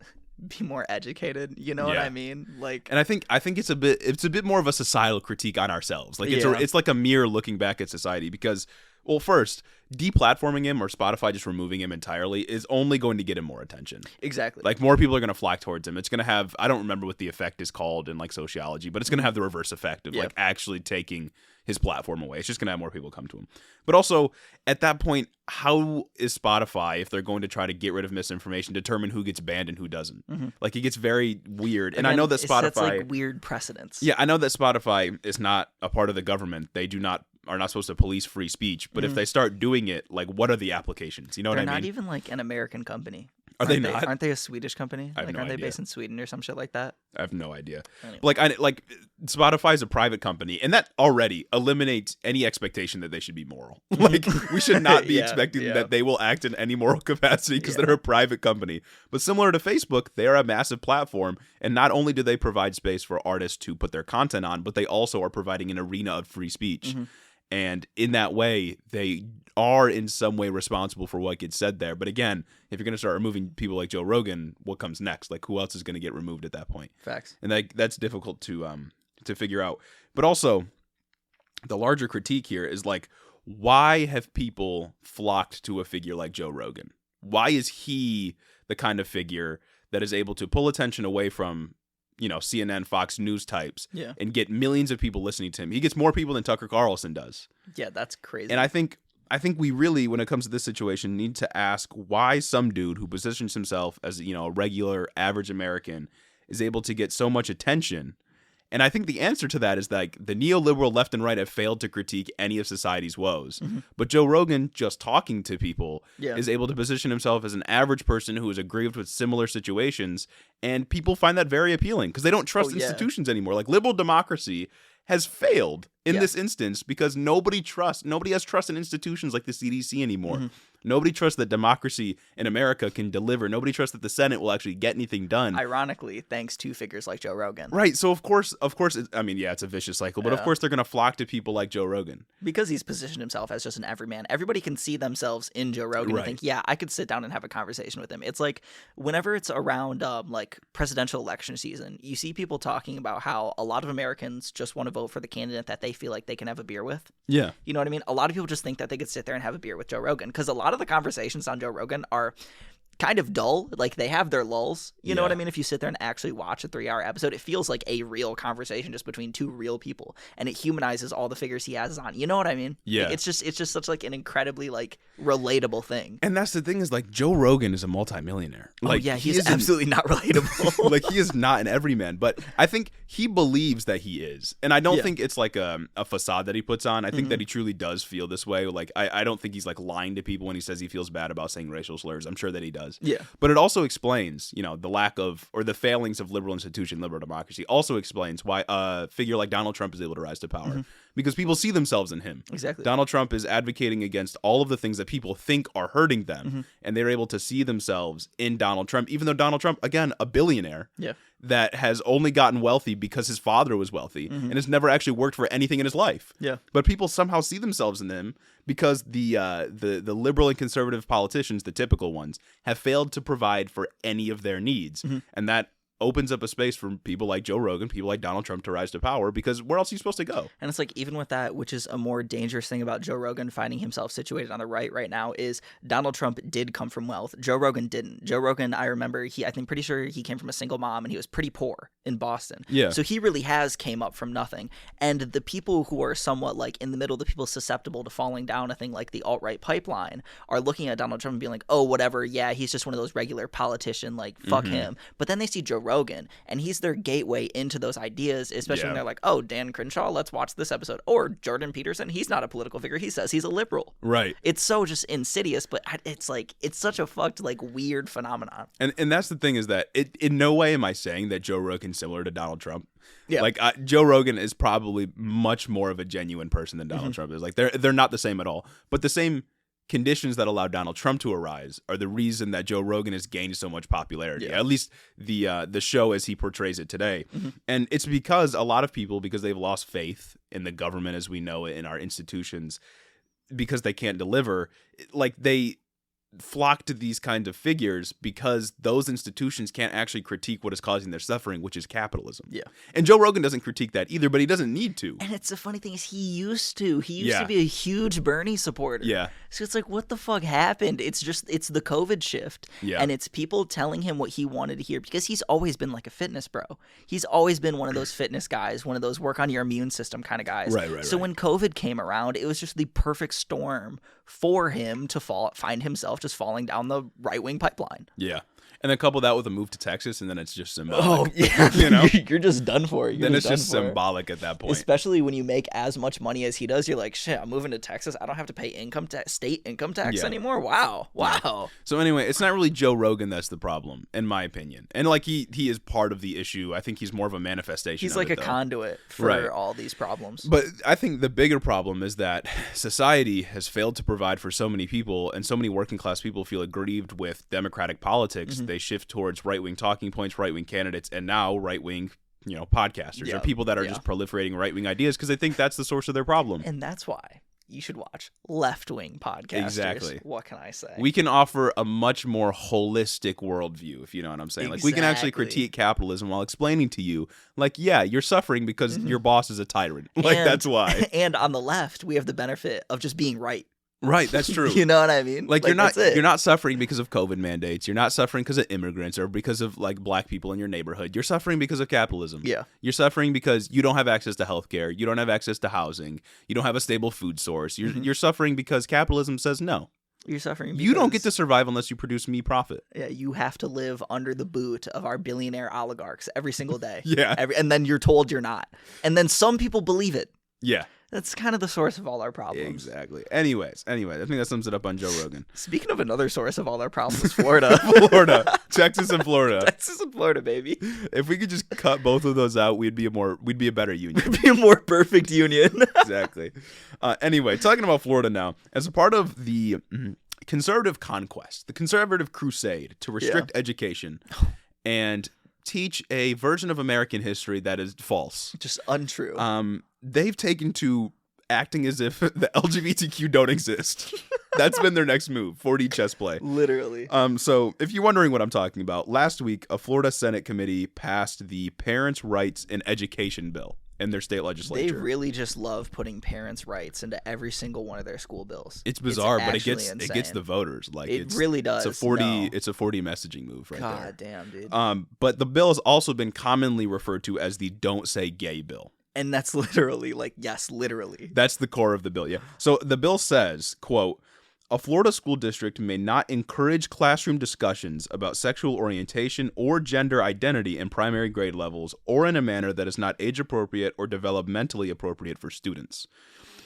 be more educated, you know what I mean? Like, and I think it's a bit more of a societal critique on ourselves. Like it's like a mirror looking back at society, because, well, first, deplatforming him or Spotify just removing him entirely is only going to get him more attention. Exactly. Like more people are going to flock towards him. It's going to have, I don't remember what the effect is called in like sociology, but it's going to have the reverse effect of like actually taking his platform away. It's just going to have more people come to him. But also, at that point, how is Spotify, if they're going to try to get rid of misinformation, determine who gets banned and who doesn't? Like, it gets very weird. And I know that Spotify... It sets, like, weird precedents. Yeah, I know that Spotify is not a part of the government. They are not supposed to police free speech. But if they start doing it, like, what are the applications? You know what I mean? They're not even, like, an American company. Are they not? Aren't they a Swedish company? I have no aren't they idea. based in Sweden or some shit like that? I have no idea. Anyway. Like Spotify is a private company, and that already eliminates any expectation that they should be moral. Like, we should not be expecting that they will act in any moral capacity because they're a private company. But similar to Facebook, they are a massive platform, and not only do they provide space for artists to put their content on, but they also are providing an arena of free speech. And in that way, they are in some way responsible for what gets said there. But again, if you're going to start removing people like Joe Rogan, what comes next? Like, who else is going to get removed at that point? Facts. And that's difficult to figure out. But also, the larger critique here is like, why have people flocked to a figure like Joe Rogan? Why is he the kind of figure that is able to pull attention away from, CNN, Fox News types and get millions of people listening to him? He gets more people than Tucker Carlson does. Yeah, that's crazy. And I think we really, when it comes to this situation, need to ask why some dude who positions himself as, a regular, average American is able to get so much attention. And I think the answer to that is like the neoliberal left and right have failed to critique any of society's woes. Mm-hmm. But Joe Rogan, just talking to people, is able to position himself as an average person who is aggrieved with similar situations. And people find that very appealing because they don't trust institutions anymore. Like liberal democracy has failed in this instance because nobody has trust in institutions like the CDC anymore. Mm-hmm. Nobody trusts that democracy in America can deliver. Nobody trusts that the Senate will actually get anything done. Ironically, thanks to figures like Joe Rogan. Right. So of course, it's a vicious cycle, but of course they're going to flock to people like Joe Rogan. Because he's positioned himself as just an everyman. Everybody can see themselves in Joe Rogan and think, yeah, I could sit down and have a conversation with him. It's like whenever it's around like presidential election season, you see people talking about how a lot of Americans just want to vote for the candidate that they feel like they can have a beer with. Yeah. You know what I mean? A lot of people just think that they could sit there and have a beer with Joe Rogan because a lot of the conversations on Joe Rogan are kind of dull. Like they have their lulls. You know what I mean? If you sit there and actually watch a 3-hour episode, it feels like a real conversation just between two real people, and it humanizes all the figures he has on. You know what I mean? Yeah. It's just such like an incredibly like relatable thing. And that's the thing is like Joe Rogan is a multimillionaire. Like he's absolutely not relatable. Like he is not an everyman, but I think he believes that he is. And I don't think it's like a facade that he puts on. I think that he truly does feel this way. Like I don't think he's like lying to people when he says he feels bad about saying racial slurs. I'm sure that he does. Yeah. But it also explains, the lack of or the failings of liberal institution, liberal democracy. Also explains why a figure like Donald Trump is able to rise to power because people see themselves in him. Exactly. Donald Trump is advocating against all of the things that people think are hurting them, and they're able to see themselves in Donald Trump, even though Donald Trump, again, a billionaire. Yeah. That has only gotten wealthy because his father was wealthy and has never actually worked for anything in his life. Yeah. But people somehow see themselves in him because the liberal and conservative politicians, the typical ones, have failed to provide for any of their needs. And that opens up a space for people like Joe Rogan, people like Donald Trump to rise to power because where else are you supposed to go? And it's like even with that, which is a more dangerous thing about Joe Rogan finding himself situated on the right now is Donald Trump did come from wealth. Joe Rogan didn't. Joe Rogan, I remember I'm pretty sure he came from a single mom and he was pretty poor in Boston. Yeah. So he really has came up from nothing. And the people who are somewhat like in the middle, the people susceptible to falling down a thing like the alt-right pipeline are looking at Donald Trump and being like, oh, whatever. Yeah, he's just one of those regular politician, like fuck him. But then they see Joe Rogan and he's their gateway into those ideas, especially when they're like, oh, Dan Crenshaw, let's watch this episode. Or Jordan Peterson, he's not a political figure. He says he's a liberal. Right. It's so just insidious, but it's like, it's such a fucked, like, weird phenomenon. And that's the thing is that in no way am I saying that Joe Rogan's similar to Donald Trump. Yeah. Like Joe Rogan is probably much more of a genuine person than Donald Trump is. Like they're not the same at all. But the same conditions that allow Donald Trump to arise are the reason that Joe Rogan has gained so much popularity. At least the show as he portrays it today. And it's because a lot of people, because they've lost faith in the government as we know it, in our institutions, because they can't deliver, like they flock to these kinds of figures because those institutions can't actually critique what is causing their suffering, which is capitalism. Yeah. And Joe Rogan doesn't critique that either, but he doesn't need to. And it's the funny thing is he used to be a huge Bernie supporter. Yeah. So it's like, what the fuck happened? It's the COVID shift. Yeah. And it's people telling him what he wanted to hear because he's always been like a fitness bro. He's always been one of those fitness guys, one of those work on your immune system kind of guys. Right. So when COVID came around, it was just the perfect storm for him to find himself just falling down the right-wing pipeline. Yeah. And then couple that with a move to Texas, and then it's just symbolic. Oh, yeah. You know? You're just done for it. Then it's just symbolic at that point. Especially when you make as much money as he does. You're like, shit, I'm moving to Texas. I don't have to pay state income tax anymore. Wow. Yeah. So anyway, it's not really Joe Rogan that's the problem, in my opinion. And like he is part of the issue. I think he's more of a manifestation. He's like a conduit for all these problems. But I think the bigger problem is that society has failed to provide for so many people, and so many working class people feel aggrieved with democratic politics. They shift towards right-wing talking points, right-wing candidates, and now right-wing, podcasters or people that are just proliferating right-wing ideas because they think that's the source of their problem. And that's why you should watch left-wing podcasters. Exactly. What can I say? We can offer a much more holistic worldview, if you know what I'm saying. Like we can actually critique capitalism while explaining to you, like, yeah, you're suffering because your boss is a tyrant. Like that's why. And on the left, we have the benefit of just being right. Right, that's true. You know what I mean? Like you're not suffering because of COVID mandates. You're not suffering because of immigrants or because of like black people in your neighborhood. You're suffering because of capitalism. Yeah. You're suffering because you don't have access to healthcare. You don't have access to housing. You don't have a stable food source. You're suffering because capitalism says no. You're suffering because you don't get to survive unless you produce me profit. Yeah, you have to live under the boot of our billionaire oligarchs every single day. Yeah. And then you're told you're not. And then some people believe it. Yeah. That's kind of the source of all our problems. Exactly. Anyways, I think that sums it up on Joe Rogan. Speaking of another source of all our problems, Florida. Texas and Florida. Texas and Florida, baby. If we could just cut both of those out, we'd be a better union. We'd be a more perfect union. Exactly. Anyway, talking about Florida now, as a part of the conservative conquest, the conservative crusade to restrict education and teach a version of American history that is false. Just untrue. They've taken to acting as if the LGBTQ don't exist. That's been their next move, 4D chess play. Literally. So if you're wondering what I'm talking about, last week, a Florida Senate committee passed the Parents' Rights in Education bill in their state legislature. They really just love putting parents' rights into every single one of their school bills. It's bizarre, but it gets insane. the voters. Like it really does. It's a 4D messaging move right there. God damn, dude. But the bill has also been commonly referred to as the Don't Say Gay bill. And that's literally literally. That's the core of the bill, yeah. So the bill says, quote, a Florida school district may not encourage classroom discussions about sexual orientation or gender identity in primary grade levels or in a manner that is not age appropriate or developmentally appropriate for students,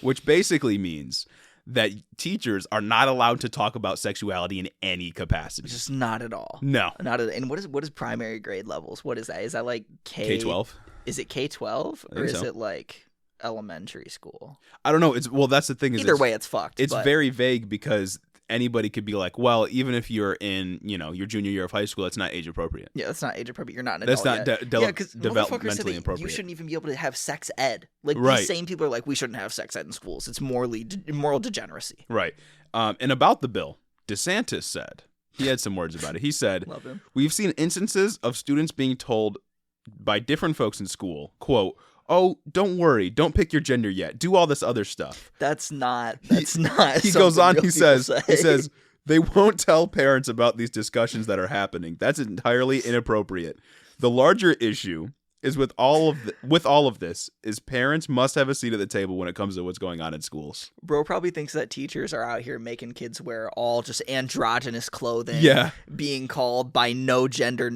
which basically means that teachers are not allowed to talk about sexuality in any capacity. Just not at all. No. Not at, and what is primary grade levels? What is that? Is that like K-12? Is it K-12 or is it like elementary school? I don't know. That's the thing. Either way, it's fucked. It's very vague because anybody could be like, well, even if you're in, your junior year of high school, it's not age appropriate. Yeah, that's not age appropriate. You're not an adult yet. That's not developmentally appropriate. You shouldn't even be able to have sex ed. Like right. These same people are like, we shouldn't have sex ed in schools. It's moral degeneracy. Right. And about the bill, DeSantis said, he had some words about it. He said, Love him. We've seen instances of students being told by different folks in school, quote, oh, don't worry, don't pick your gender yet. Do all this other stuff. That's not. He goes on. He says they won't tell parents about these discussions that are happening. That's entirely inappropriate. The larger issue is with all of this is parents must have a seat at the table when it comes to what's going on in schools. Bro probably thinks that teachers are out here making kids wear all just androgynous clothing. Yeah. Being called by gender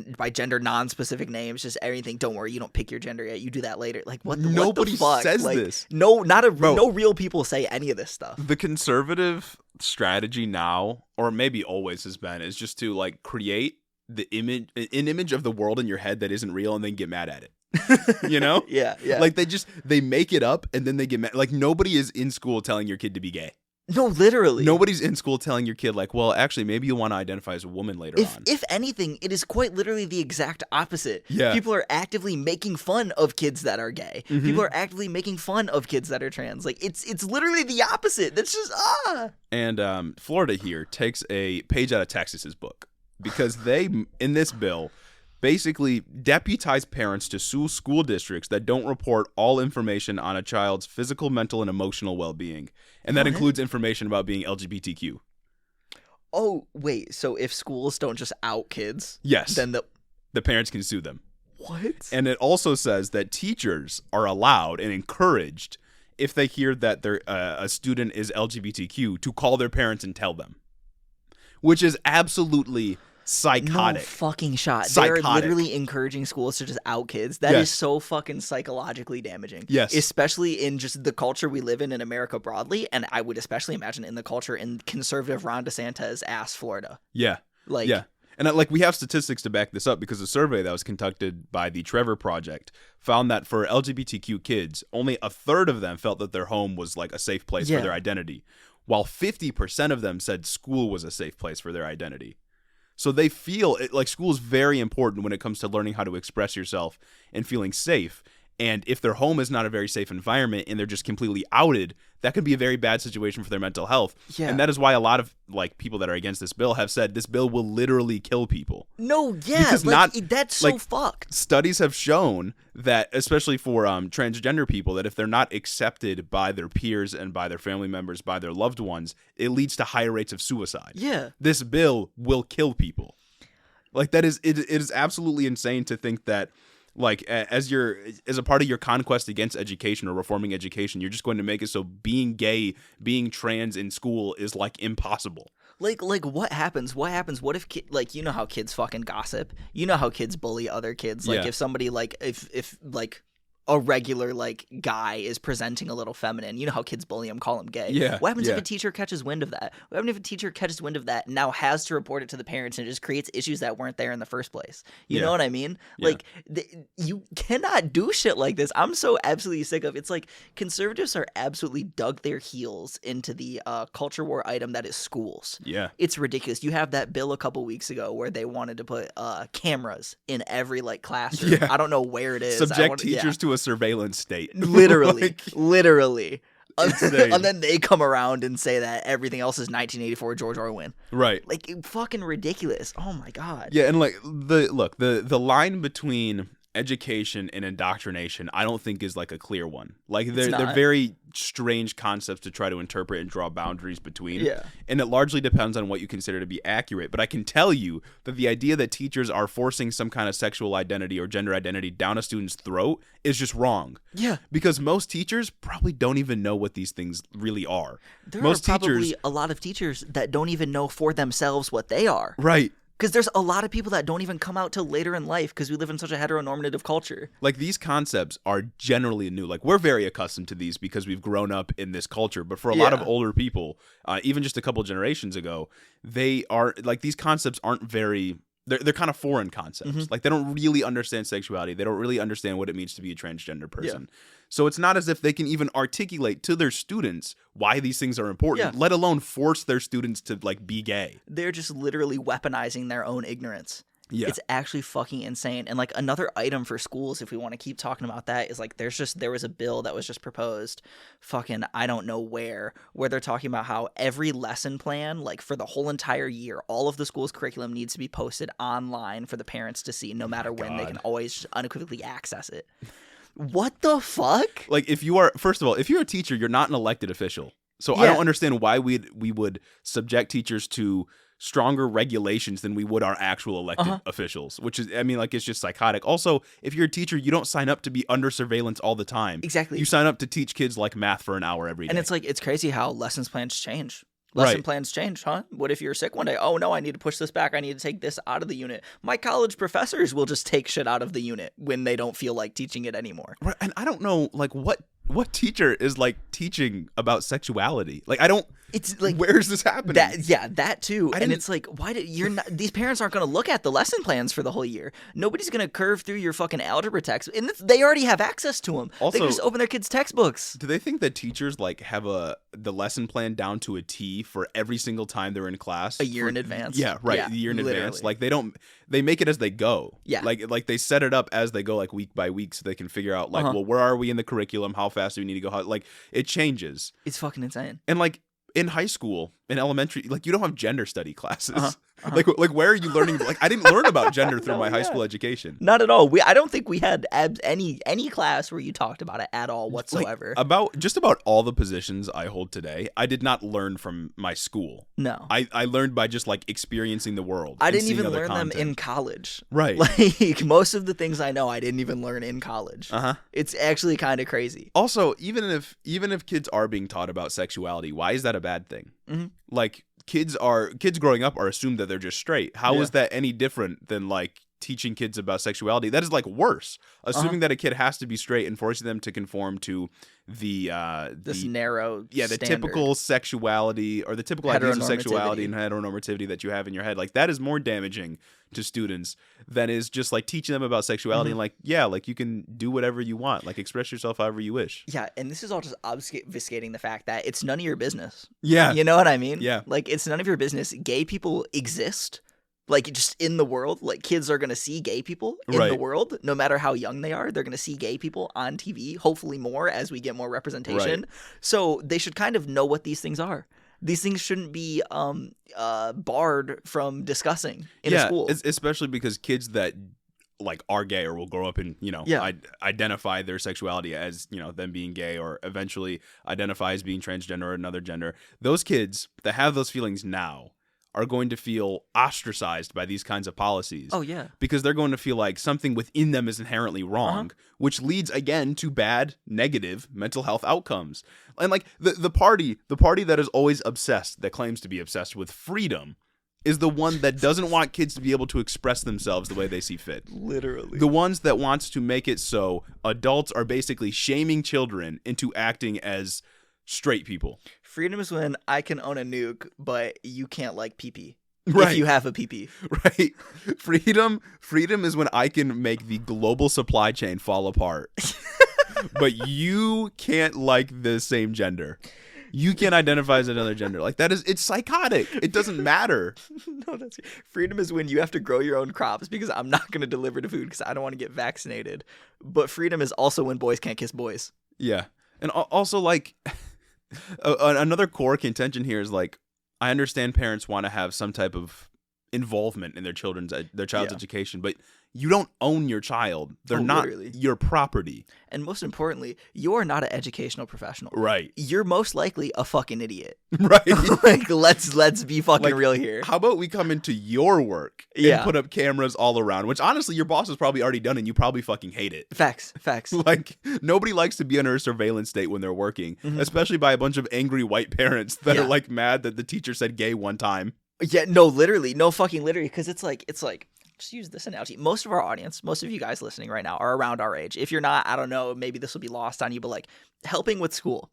non-specific names, just everything. Don't worry, you don't pick your gender yet. You do that later. Like nobody what the fuck? says this. No, no real people say any of this stuff. The conservative strategy now, or maybe always has been, is just to like create an image of the world in your head that isn't real and then get mad at it. Yeah. Like they make it up and then they get mad. Like nobody is in school telling your kid to be gay. No, literally. Nobody's in school telling your kid like, well, actually, maybe you'll want to identify as a woman later on. If anything, it is quite literally the exact opposite. Yeah. People are actively making fun of kids that are gay. Mm-hmm. People are actively making fun of kids that are trans. Like it's literally the opposite. That's just And Florida here takes a page out of Texas's book because they, in this bill, basically deputize parents to sue school districts that don't report all information on a child's physical, mental, and emotional well-being. And that includes information about being LGBTQ. Oh, wait. So if schools don't just out kids, yes, then the parents can sue them. What? And it also says that teachers are allowed and encouraged, if they hear that a student is LGBTQ, to call their parents and tell them. Which is absolutely psychotic. No fucking shot. Psychotic. They're literally encouraging schools to just out kids. That is so fucking psychologically damaging. Yes. Especially in just the culture we live in America broadly, and I would especially imagine in the culture in conservative Ron DeSantis ass Florida. Yeah. Yeah. And we have statistics to back this up because a survey that was conducted by the Trevor Project found that for LGBTQ kids, only a third of them felt that their home was like a safe place for their identity, while 50% of them said school was a safe place for their identity. So they feel like school is very important when it comes to learning how to express yourself and feeling safe. And if their home is not a very safe environment and they're just completely outed, that could be a very bad situation for their mental health. Yeah. And that is why a lot of like people that are against this bill have said this bill will literally kill people. No, yeah, Because that's so fucked. Studies have shown that, especially for transgender people, that if they're not accepted by their peers and by their family members, by their loved ones, it leads to higher rates of suicide. Yeah. This bill will kill people. Like that is it is absolutely insane to think that like as a part of your conquest against education or reforming education, you're just going to make it so being gay, being trans in school is like impossible. Like what happens? What happens? What if like, you know how kids fucking gossip? You know how kids bully other kids? Like if somebody like if like a regular like guy is presenting a little feminine, you know how kids bully him, call him gay. Yeah. What happens if a teacher catches wind of that? What happens if a teacher catches wind of that and now has to report it to the parents and it just creates issues that weren't there in the first place? You know what I mean? Yeah. Like you cannot do shit like this. I'm so absolutely sick of it's like conservatives are absolutely dug their heels into the culture war item that is schools. Yeah. It's ridiculous. You have that bill a couple weeks ago where they wanted to put cameras in every like classroom. Yeah. I don't know where it is. Subject teachers to a surveillance state. Literally. Insane. And then they come around and say that everything else is 1984 George Orwell. Right. Like fucking ridiculous. Oh my god. Yeah, and like the line between education and indoctrination, I don't think is like a clear one. Like they're very strange concepts to try to interpret and draw boundaries between. Yeah. And it largely depends on what you consider to be accurate. But I can tell you that the idea that teachers are forcing some kind of sexual identity or gender identity down a student's throat is just wrong. Yeah. Because most teachers probably don't even know what these things really are. Most are probably a lot of teachers that don't even know for themselves what they are. Right. Because there's a lot of people that don't even come out till later in life because we live in such a heteronormative culture. Like these concepts are generally new. Like we're very accustomed to these because we've grown up in this culture. But for a lot of older people, even just a couple generations ago, they are like these concepts aren't very. They're kind of foreign concepts. Mm-hmm. Like they don't really understand sexuality. They don't really understand what it means to be a transgender person. Yeah. So it's not as if they can even articulate to their students why these things are important, let alone force their students to like be gay. They're just literally weaponizing their own ignorance. Yeah. It's actually fucking insane. And like another item for schools, if we want to keep talking about that, is like there was a bill that was just proposed fucking I don't know where they're talking about how every lesson plan, like for the whole entire year, all of the school's curriculum needs to be posted online for the parents to see no matter when. They can always just unequivocally access it. What the fuck? Like if you are, first of all, if you're a teacher, you're not an elected official. So I don't understand why we would subject teachers to stronger regulations than we would our actual elected officials, which is, I mean, like, it's just psychotic. Also, if you're a teacher, you don't sign up to be under surveillance all the time. Exactly. You sign up to teach kids like math for an hour every day. And it's like, it's crazy how lessons plans change. Lesson plans change, huh? What if you're sick one day? Oh, no, I need to push this back. I need to take this out of the unit. My college professors will just take shit out of the unit when they don't feel like teaching it anymore. Right. And I don't know, like, what teacher is, like, teaching about sexuality? Like, I don't... It's like, where's this happening? That too. And it's like, why did these parents aren't going to look at the lesson plans for the whole year. Nobody's going to curve through your fucking algebra text. And they already have access to them. Also, they can just open their kids' textbooks. Do they think that teachers like have the lesson plan down to a T for every single time they're in class? A year in advance. Yeah, right. A year in advance. Like they make it as they go. Yeah. Like they set it up as they go, like week by week, so they can figure out like, well, where are we in the curriculum? How fast do we need to go? Like it changes. It's fucking insane. And like, in high school, in elementary, like you don't have gender study classes. Like where are you learning? Like I didn't learn about gender through my high school education. Not at all. I don't think we had any class where you talked about it at all whatsoever. Like, just about all the positions I hold today, I did not learn from my school. No. I learned by just like experiencing the world. I didn't even learn them in college. Right. Like most of the things I know, I didn't even learn in college. It's actually kind of crazy. Also, even if kids are being taught about sexuality, why is that a bad thing? Mm-hmm. Like kids growing up are assumed that they're just straight. How is that any different than like teaching kids about sexuality? That is like worse. Assuming that a kid has to be straight and forcing them to conform to this narrow the typical sexuality or the typical ideas of sexuality and heteronormativity that you have in your head, like that is more damaging to students than is just like teaching them about sexuality and like like you can do whatever you want, like express yourself however you wish. Yeah, and this is all just obfuscating the fact that it's none of your business. Yeah, you know what I mean? Yeah, like it's none of your business. Gay people exist. Like, just in the world, like, kids are going to see gay people in the world, no matter how young they are. They're going to see gay people on TV, hopefully more as we get more representation. Right. So they should kind of know what these things are. These things shouldn't be barred from discussing in a school. Especially because kids that like are gay or will grow up and, identify their sexuality as, them being gay or eventually identify as being transgender or another gender. Those kids that have those feelings now are going to feel ostracized by these kinds of policies. Oh, yeah. Because they're going to feel like something within them is inherently wrong, which leads, again, to bad, negative mental health outcomes. And, like, the party that is always obsessed, that claims to be obsessed with freedom, is the one that doesn't want kids to be able to express themselves the way they see fit. Literally. The ones that wants to make it so adults are basically shaming children into acting as straight people. Freedom is when I can own a nuke, but you can't like pee-pee. Right. If you have a pee-pee. Right. Freedom is when I can make the global supply chain fall apart. But you can't like the same gender. You can't identify as another gender. Like, it's psychotic. It doesn't matter. No, freedom is when you have to grow your own crops because I'm not going to deliver the food because I don't want to get vaccinated. But freedom is also when boys can't kiss boys. Yeah. And also, like, another core contention here is, like, I understand parents want to have some type of involvement in their child's education, but you don't own your child. They're not your property. And most importantly, you are not an educational professional. Right. You're most likely a fucking idiot. Right. Like, let's be fucking real here. How about we come into your work and put up cameras all around, which honestly your boss has probably already done and you probably fucking hate it. Facts. Like, nobody likes to be under a surveillance state when they're working, especially by a bunch of angry white parents that are, like, mad that the teacher said gay one time. Yeah, no, literally. No fucking literally, because it's like just use this analogy. Most of our audience, most of you guys listening right now are around our age. If you're not, I don't know, maybe this will be lost on you, but, like, helping with school.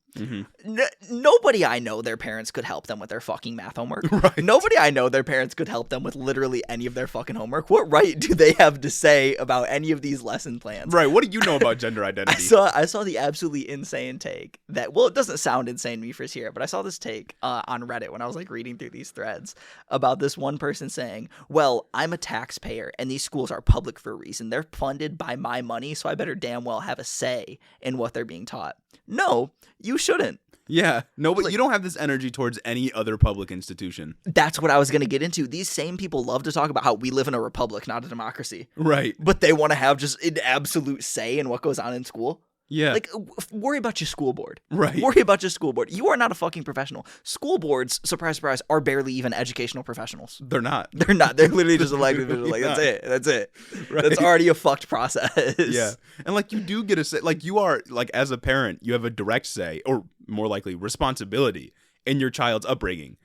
Nobody I know their parents could help them with their fucking math homework. Right. Nobody I know their parents could help them with literally any of their fucking homework. What right do they have to say about any of these lesson plans? Right. What do you know about gender identity? I saw the absolutely insane take that, well, it doesn't sound insane when you first hear it, but I saw this take on Reddit when I was, like, reading through these threads about this one person saying, well, I'm a taxpayer and these schools are public for a reason. They're funded by my money, so I better damn well have a say in what they're being taught. No, you shouldn't. Yeah. No, but, like, you don't have this energy towards any other public institution. That's what I was going to get into. These same people love to talk about how we live in a republic, not a democracy. Right. But they want to have just an absolute say in what goes on in school. Yeah. Like, worry about your school board. Right. Worry about your school board. You are not a fucking professional. School boards, surprise, surprise, are barely even educational professionals. They're not. They're not. They're literally just elected. Like, that's it. Right. That's already a fucked process. Yeah. And, like, you do get a say. Like, you are, like, as a parent, you have a direct say, or more likely responsibility in your child's upbringing.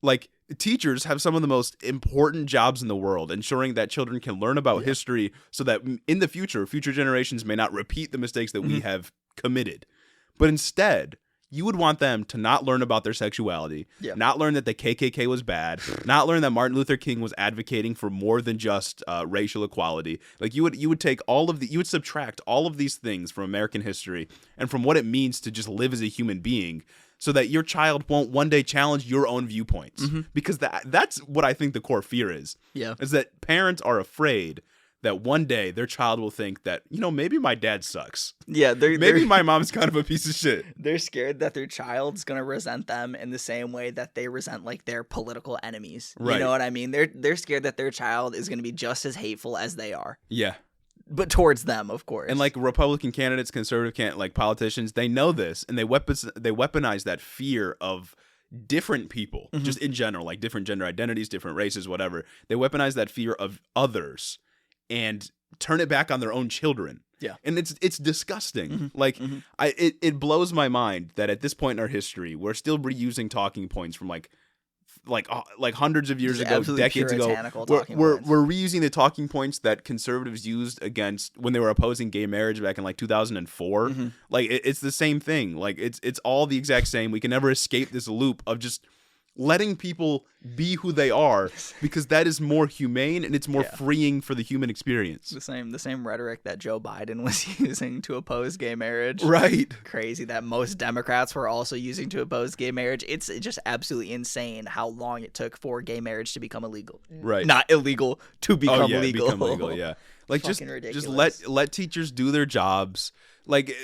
Like, teachers have some of the most important jobs in the world, ensuring that children can learn about history so that in the future generations may not repeat the mistakes that we have committed. But instead, you would want them to not learn about their sexuality, not learn that the KKK was bad, not learn that Martin Luther King was advocating for more than just racial equality. Like, you would take you would subtract all of these things from American history and from what it means to just live as a human being, so that your child won't one day challenge your own viewpoints. Because that's what I think the core fear is. Yeah. Is that parents are afraid that one day their child will think that, maybe my dad sucks. Yeah. Maybe my mom's kind of a piece of shit. They're scared that their child's going to resent them in the same way that they resent, like, their political enemies. Right. You know what I mean? They're scared that their child is going to be just as hateful as they are. Yeah. But towards them, of course. And, like, Republican candidates, conservative politicians, they know this, and they weaponize that fear of different people, just in general, like different gender identities, different races, whatever. They weaponize that fear of others and turn it back on their own children. Yeah. And it's disgusting. It blows my mind that at this point in our history, we're still reusing talking points from like hundreds of years ago, decades ago. We're reusing the talking points that conservatives used against when they were opposing gay marriage back in, like, 2004. Like, it's the same thing. Like, it's all the exact same. We can never escape this loop of just letting people be who they are, because that is more humane and it's more freeing for the human experience. The same rhetoric that Joe Biden was using to oppose gay marriage. Right. Crazy that most Democrats were also using to oppose gay marriage. It's just absolutely insane how long it took for gay marriage to become illegal. Right. Not illegal, to become legal. Become legal, yeah. Like just let teachers do their jobs. Like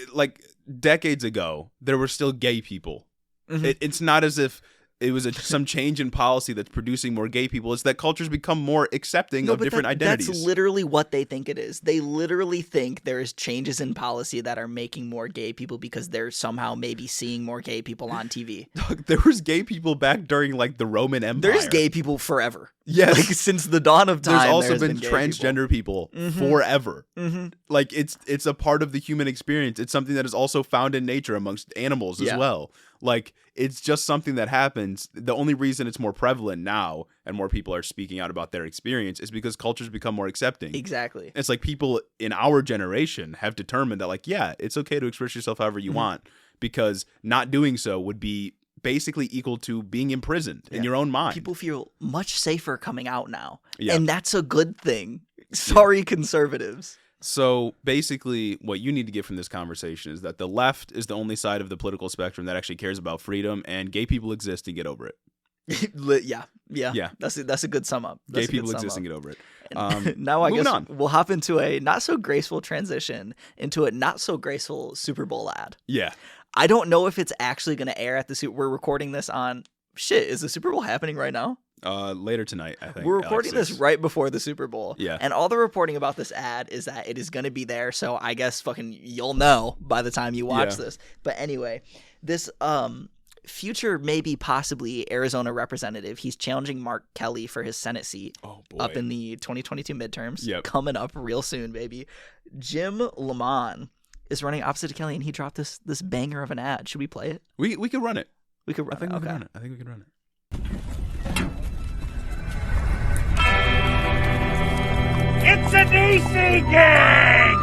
decades ago, there were still gay people. Mm-hmm. It's not as if it was some change in policy that's producing more gay people. It's that cultures become more accepting of different identities. That's literally what they think it is. They literally think there's changes in policy that are making more gay people because they're somehow maybe seeing more gay people on TV. There was gay people back during like the Roman Empire. There's gay people forever. Yes. Like since the dawn of time. There's also been transgender people forever. Mm-hmm. Like it's a part of the human experience. It's something that is also found in nature amongst animals as well. Like it's just something that happens. The only reason it's more prevalent now and more people are speaking out about their experience is because cultures become more accepting. Exactly. It's like people in our generation have determined that like, yeah, it's okay to express yourself however you want, because not doing so would be basically equal to being imprisoned in your own mind. People feel much safer coming out now. Yeah. And that's a good thing. Sorry, conservatives. So basically what you need to get from this conversation is that the left is the only side of the political spectrum that actually cares about freedom, and gay people exist, and get over it. Yeah. That's a good sum up. Gay people exist and get over it. Now I guess we'll hop into a not so graceful transition into a not so graceful Super Bowl ad. Yeah. I don't know if it's actually going to air at the we're recording this on is the Super Bowl happening right now? Later tonight, I think. We're recording this right before the Super Bowl. Yeah. And all the reporting about this ad is that it is going to be there, so I guess fucking you'll know by the time you watch this. But anyway, this future maybe possibly Arizona representative, he's challenging Mark Kelly for his Senate seat up in the 2022 midterms. Coming up real soon, baby. Jim Lamont is running opposite of Kelly, and he dropped this banger of an ad. Should we play it? We could run it. We could run it. I think we could run it. It's a DC gang!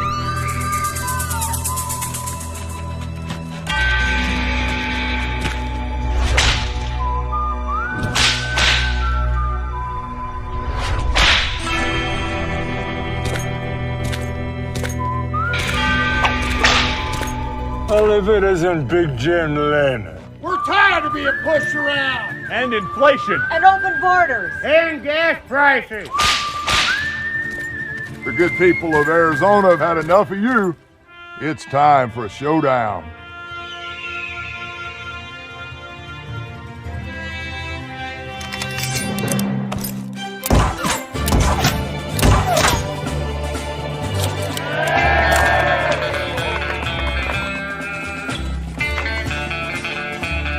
Well, if it isn't Big Jim Leonard. We're tired of being pushed around. And inflation. And open borders. And gas prices. The good people of Arizona have had enough of you. It's time for a showdown.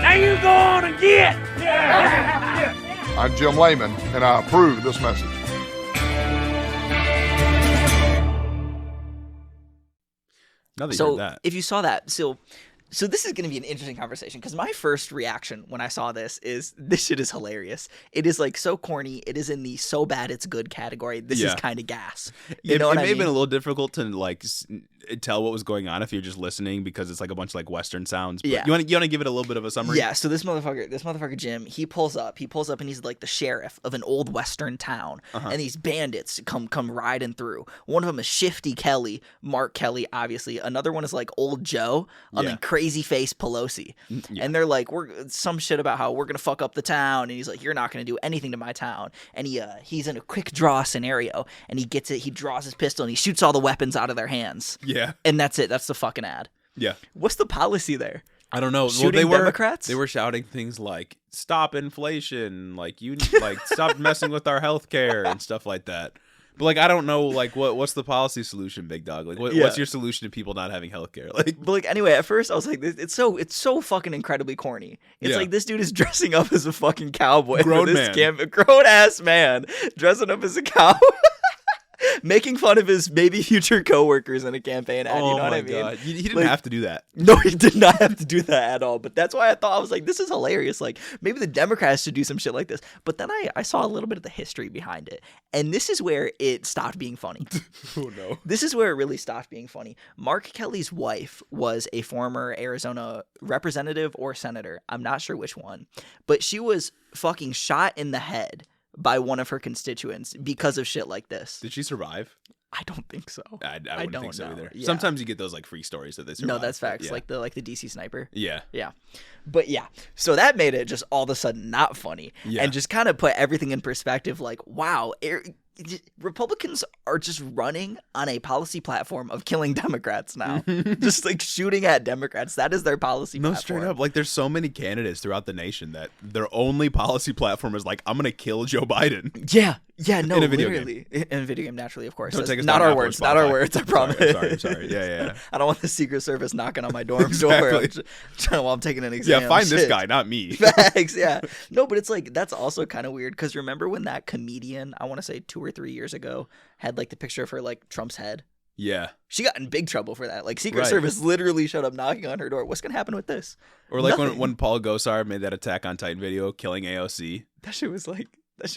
Now you go on and get. I'm Jim Lehman, and I approve this message. Now that you heard that. If you saw that, so this is going to be an interesting conversation, because my first reaction when I saw this is, this shit is hilarious. It is like so corny. It is in the so bad it's good category. This is kind of gas. You know what I mean? It may have been a little difficult to like tell what was going on if you're just listening, because it's like a bunch of like Western sounds. But you want to give it a little bit of a summary? Yeah. So this motherfucker Jim, he pulls up and he's like the sheriff of an old Western town, and these bandits come riding through. One of them is Shifty Kelly, Mark Kelly, obviously. Another one is like Old Joe, and then Crazy Face Pelosi, and they're like, we're some shit about how we're gonna fuck up the town, and he's like, you're not gonna do anything to my town. And he's in a quick draw scenario, and he gets it. He draws his pistol and he shoots all the weapons out of their hands. Yeah. And that's it. That's the fucking ad. Yeah. What's the policy there? I don't know. Shooting Democrats? They were shouting things like "Stop inflation!" Like stop messing with our healthcare and stuff like that. But like, I don't know, like what's the policy solution, big dog? Like, what's your solution to people not having healthcare? Like, but like, anyway, at first I was like, it's so fucking incredibly corny. It's like this dude is dressing up as a fucking cowboy. Grown ass man dressing up as a cowboy. making fun of his maybe future coworkers in a campaign ad. You know what I mean? God. He didn't have to do that. No, he did not have to do that at all. But that's why I thought, I was like, this is hilarious. Like, maybe the Democrats should do some shit like this. But then I saw a little bit of the history behind it. And this is where it stopped being funny. Oh, no. This is where it really stopped being funny. Mark Kelly's wife was a former Arizona representative or senator. I'm not sure which one. But she was fucking shot in the head by one of her constituents because of shit like this. Did she survive? I don't think so. I wouldn't think so either. Yeah. Sometimes you get those like free stories that they survive. No, that's facts. Yeah. Like the DC sniper. Yeah. Yeah. But yeah. So that made it just all of a sudden not funny. Yeah. And just kind of put everything in perspective. Like, wow, Republicans are just running on a policy platform of killing Democrats now. Just like shooting at Democrats. That is their policy platform. No, straight up. Like, there's so many candidates throughout the nation that their only policy platform is like, I'm going to kill Joe Biden. Yeah. Yeah, no, In a video literally. In a video game, naturally, of course. Don't take us not down our Apple or words. Not our Spotify. words, I promise. I'm sorry. Yeah. I don't want the Secret Service knocking on my dorm door while I'm taking an exam. Yeah, find this Shit. guy, not me. Facts, yeah. No, but it's like, that's also kind of weird because remember when that comedian, I want to say 2 or 3 years ago, had like the picture of her like Trump's head? Yeah. She got in big trouble for that. Like Secret Right. Service literally showed up knocking on her door. What's going to happen with this? Or like Nothing. when Paul Gosar made that Attack on Titan video killing AOC. That shit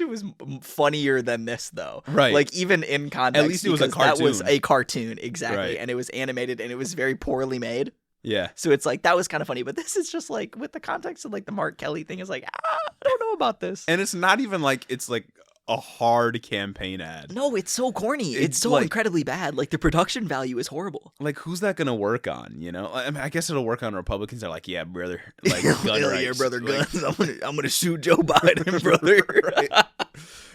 was funnier than this, though. Right. Like, even in context. At least it was a because that was cartoon. a cartoon, exactly. Right. And it was animated, and it was very poorly made. Yeah. So it's like, that was kind of funny. But this is just like, with the context of like the Mark Kelly thing, is like, I don't know about this. And it's not even like it's like a hard campaign ad. No, it's so corny. It's so like, incredibly bad. Like, the production value is horrible. Like, who's that gonna work on? You know, I mean, I guess it'll work on Republicans. They're like, yeah, brother, like gun Hell rights. yeah, brother, Like, guns. I'm gonna shoot Joe Biden, brother. Right.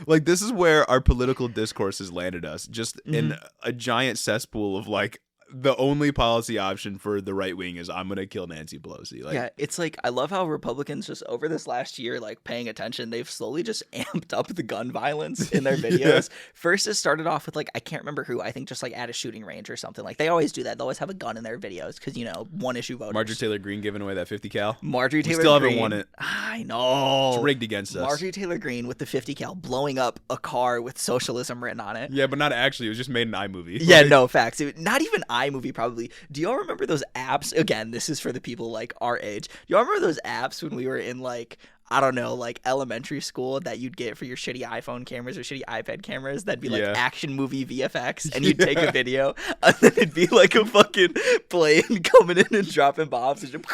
Like, this is where our political discourse has landed us, just in a giant cesspool of like, the only policy option for the right wing is I'm gonna kill Nancy Pelosi. Like, Yeah, it's like, I love how Republicans just over this last year, like paying attention, they've slowly just amped up the gun violence in their videos. First, it started off with like, I can't remember who, I think just like at a shooting range or something. Like, they always do that. They always have a gun in their videos because, you know, one issue voters. Marjorie Taylor Greene giving away that 50 cal. Marjorie Taylor still Greene. haven't won it. I know. It's rigged against us. Marjorie Taylor Greene with the 50 cal blowing up a car with socialism written on it. Yeah, but not actually. It was just made an iMovie. Yeah, Like, no, facts. Not even iMovie, probably. Do y'all remember those apps? Again, this is for the people like our age. Do y'all remember those apps when we were in like, I don't know, like elementary school that you'd get for your shitty iPhone cameras or shitty iPad cameras? That'd be like Yeah. action movie VFX, and you'd take a video, and then it'd be like a fucking plane coming in and dropping bombs. And just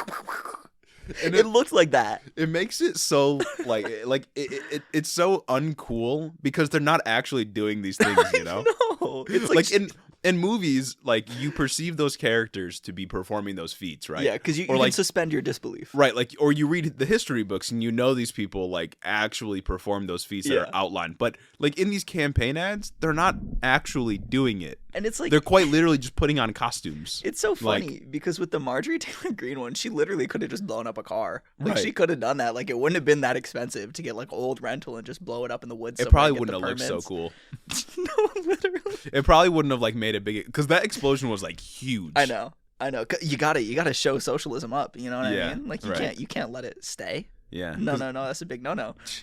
And it looked like that. It makes it so it's so uncool because they're not actually doing these things, you know? No, it's Like in movies, like you perceive those characters to be performing those feats, right? yeah, because you or can like suspend your disbelief. right, like or you read the history books and you know these people like actually perform those feats that Yeah. are outlined. But like in these campaign ads, they're not actually doing it. And it's like, They're quite literally just putting on costumes. it's so Like- funny because with the Marjorie Taylor Greene one, she literally could have just blown up a car. Like, Right. she could have done that. Like, it wouldn't have been that expensive to get like old rental and just blow it up in the woods. It somewhere probably and get wouldn't the have looked so permits. cool. No, literally. It probably wouldn't have like made a big because that explosion was like huge. I know. 'Cause you gotta show socialism up. You know what Yeah, I mean? Like, right. you can't let it stay. Yeah. No, 'Cause- that's a big no.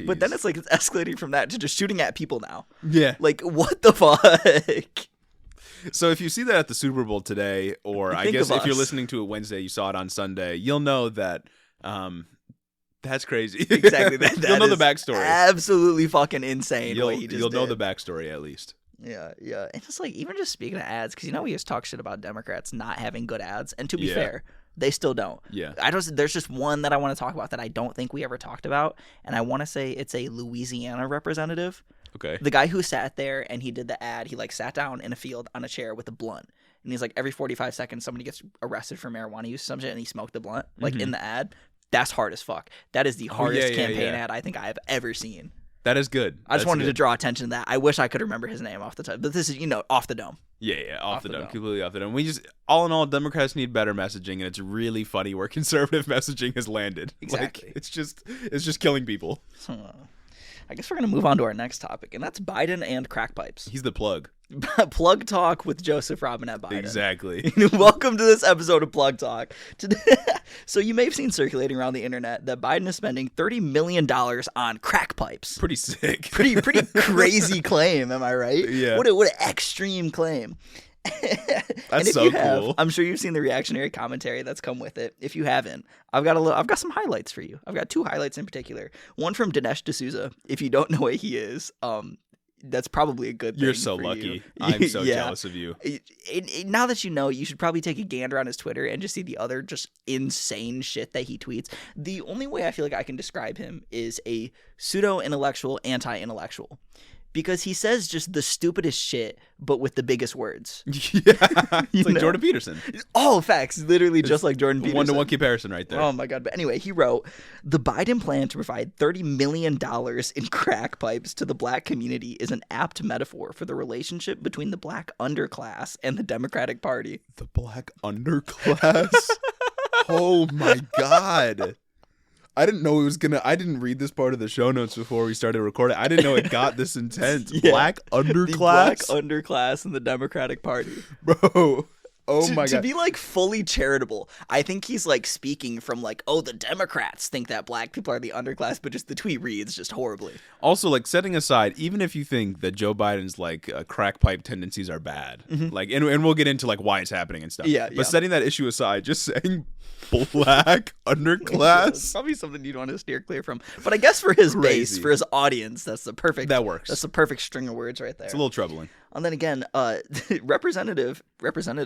But then Jeez. it's like it's escalating from that to just shooting at people now. Yeah. Like, what the fuck? So if you see that at the Super Bowl today, or I Think guess of if you're us. listening to it Wednesday, you saw it on Sunday, you'll know that that's crazy. Exactly. You'll know the is backstory. Absolutely fucking insane. What he just You'll know did. the backstory at least. Yeah. And it's like, even just speaking of ads, because, you know, we just talk shit about Democrats not having good ads. And to be Yeah. fair, they still don't. Yeah. There's just one that I want to talk about that I don't think we ever talked about. And I want to say it's a Louisiana representative. Okay. The guy who sat there and he did the ad, he like sat down in a field on a chair with a blunt. And he's like, every 45 seconds, somebody gets arrested for marijuana use or some shit, and he smoked the blunt. Like, in the ad. That's hard as fuck. That is the hardest campaign ad I think I have ever seen. That is good. I just That's wanted to good. draw attention to that. I wish I could remember his name off the top, but this is, off the dome. Yeah, off the dome, dome. completely off the dome. We just, all in all, Democrats need better messaging, and it's really funny where conservative messaging has landed. Exactly. Like, it's just killing people. So, I guess we're gonna move on to our next topic, and that's Biden and crack pipes. He's the plug. Plug Talk with Joseph Robinette Biden. Exactly. Welcome to this episode of Plug Talk. So you may have seen circulating around the internet that Biden is spending $30 million on crack pipes. Pretty sick. Pretty crazy claim, am I right? Yeah. What an extreme claim. That's so cool. I'm sure you've seen the reactionary commentary that's come with it. If you haven't, I've got some highlights for you. I've got 2 highlights in particular. One from Dinesh D'Souza. If you don't know what he is, that's probably a good thing. You're so lucky. You. I'm so jealous of you. Now that you know, you should probably take a gander on his Twitter and just see the other just insane shit that he tweets. The only way I feel like I can describe him is a pseudo-intellectual, anti-intellectual. Because he says just the stupidest shit, but with the biggest words. Yeah. It's like Jordan Peterson. Oh, facts. Literally just like Jordan Peterson. One-to-one comparison right there. Oh, my God. But anyway, he wrote, the Biden plan to provide $30 million in crack pipes to the black community is an apt metaphor for the relationship between the black underclass and the Democratic Party. The black underclass? Oh, my God. I didn't know it was gonna. I didn't read this part of the show notes before we started recording. I didn't know it got this intense. Yeah. Black underclass? The black underclass in the Democratic Party. Bro. Oh my God. To be like fully charitable, I think he's like speaking from like, oh, the Democrats think that black people are the underclass, but just the tweet reads just horribly. Also, like setting aside, even if you think that Joe Biden's like crack pipe tendencies are bad, like, and we'll get into like why it's happening and stuff. Yeah. But setting that issue aside, just saying black underclass, it's probably something you'd want to steer clear from. But I guess for his base, for his audience, that's the perfect. That works. That's the perfect string of words right there. It's a little troubling. And then again, Representative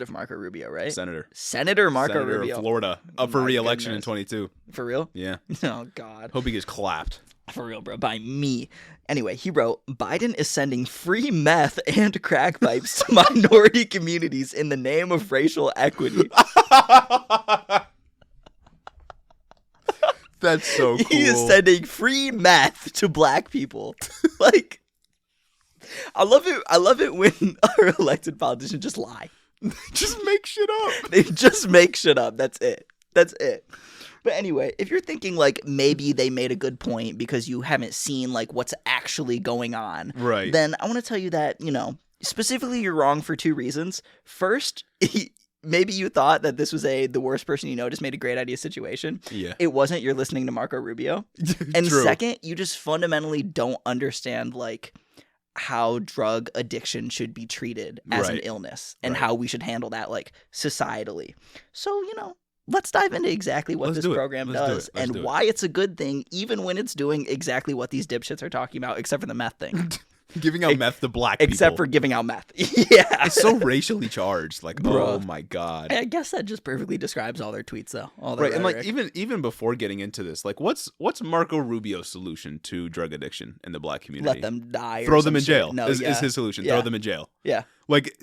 Marco Rubio, right? Senator Marco Rubio of Florida, up for re-election in 22. For real? Yeah. Oh God. Hope he gets clapped. For real, bro. By me. Anyway, he wrote, Biden is sending free meth and crack pipes to minority communities in the name of racial equity. That's so cool. He is sending free meth to black people. Like, I love it when our elected politicians just lie. Just make shit up. They just make shit up. That's it. But anyway, if you're thinking like maybe they made a good point because you haven't seen like what's actually going on, right? Then I want to tell you that, you know, specifically you're wrong for 2 reasons. First, maybe you thought that this was the worst person you know just made a great idea situation. Yeah. It wasn't. You're listening to Marco Rubio. And True. Second, you just fundamentally don't understand like how drug addiction should be treated as an illness and how we should handle that like societally. So, you know, let's dive into exactly what this program does and why it's a good thing, even when it's doing exactly what these dipshits are talking about, except for the meth thing. Giving out meth to black people. Except for giving out meth. Yeah. It's so racially charged. Like, Bro. Oh my God. I guess that just perfectly describes all their tweets, though. Right. And like, even before getting into this, like, what's Marco Rubio's solution to drug addiction in the black community? Let them die. Throw them in jail. No, is his solution. Yeah. Throw them in jail. Yeah. Like,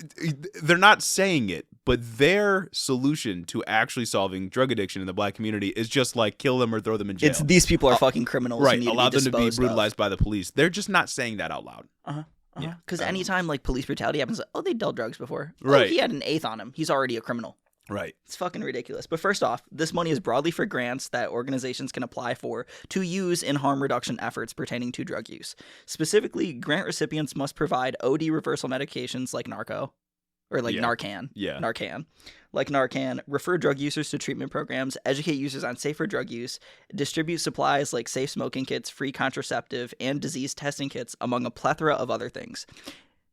they're not saying it, but their solution to actually solving drug addiction in the black community is just like kill them or throw them in jail. It's these people are fucking criminals. Right. Allow them to be brutalized by the police. They're just not saying that out loud. Yeah. Because anytime like police brutality happens, oh, they dealt drugs before. Right. Oh, he had an 8th on him. He's already a criminal. Right. It's fucking ridiculous. But first off, this money is broadly for grants that organizations can apply for to use in harm reduction efforts pertaining to drug use. Specifically, grant recipients must provide OD reversal medications like Narcan. Yeah. Narcan. Like Narcan, refer drug users to treatment programs, educate users on safer drug use, distribute supplies like safe smoking kits, free contraceptive, and disease testing kits, among a plethora of other things.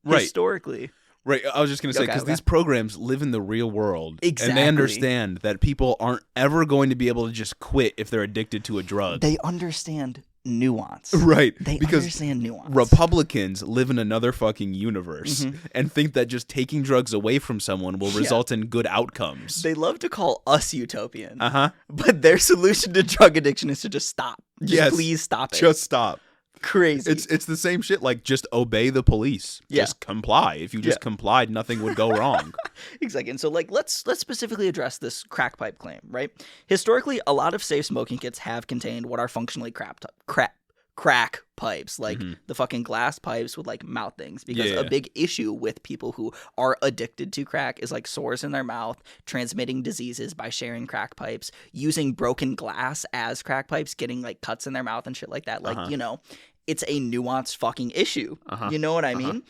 Right. Historically. Right. I was just going to say, because these programs live in the real world. Exactly. And they understand that people aren't ever going to be able to just quit if they're addicted to a drug. They understand nuance. Right. They because understand nuance. Republicans live in another fucking universe and think that just taking drugs away from someone will result in good outcomes. They love to call us utopian. Uh-huh. But their solution to drug addiction is to just stop. Please stop it. Just stop. Crazy. It's the same shit, like just obey the police. Just comply. If you just complied, nothing would go wrong. Exactly. And so like let's specifically address this crack pipe claim, right? Historically, a lot of safe smoking kits have contained what are functionally crack pipes, like the fucking glass pipes with like mouth things, because a big issue with people who are addicted to crack is like sores in their mouth, transmitting diseases by sharing crack pipes, using broken glass as crack pipes, getting like cuts in their mouth and shit like that. Like, you know, it's a nuanced fucking issue. You know what I mean?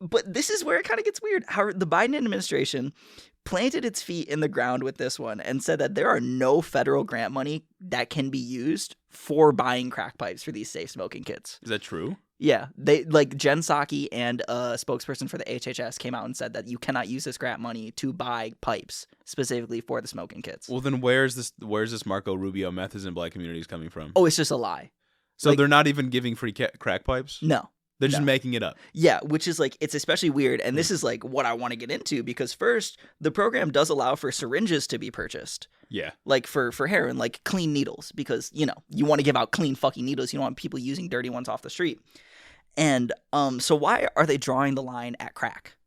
But this is where it kind of gets weird. How the Biden administration planted its feet in the ground with this one and said that there are no federal grant money that can be used for buying crack pipes for these safe smoking kits. Is that true? Yeah, they like Jen Psaki and a spokesperson for the HHS came out and said that you cannot use this grant money to buy pipes specifically for the smoking kits. Well, then where's this Marco Rubio meth is in black communities coming from? Oh, it's just a lie. So they're not even giving free crack pipes? No. They're just making it up. Yeah, which is like, it's especially weird. And this is like what I want to get into because first, the program does allow for syringes to be purchased. Yeah. Like for heroin, like clean needles because, you want to give out clean fucking needles. You don't want people using dirty ones off the street. And so why are they drawing the line at crack?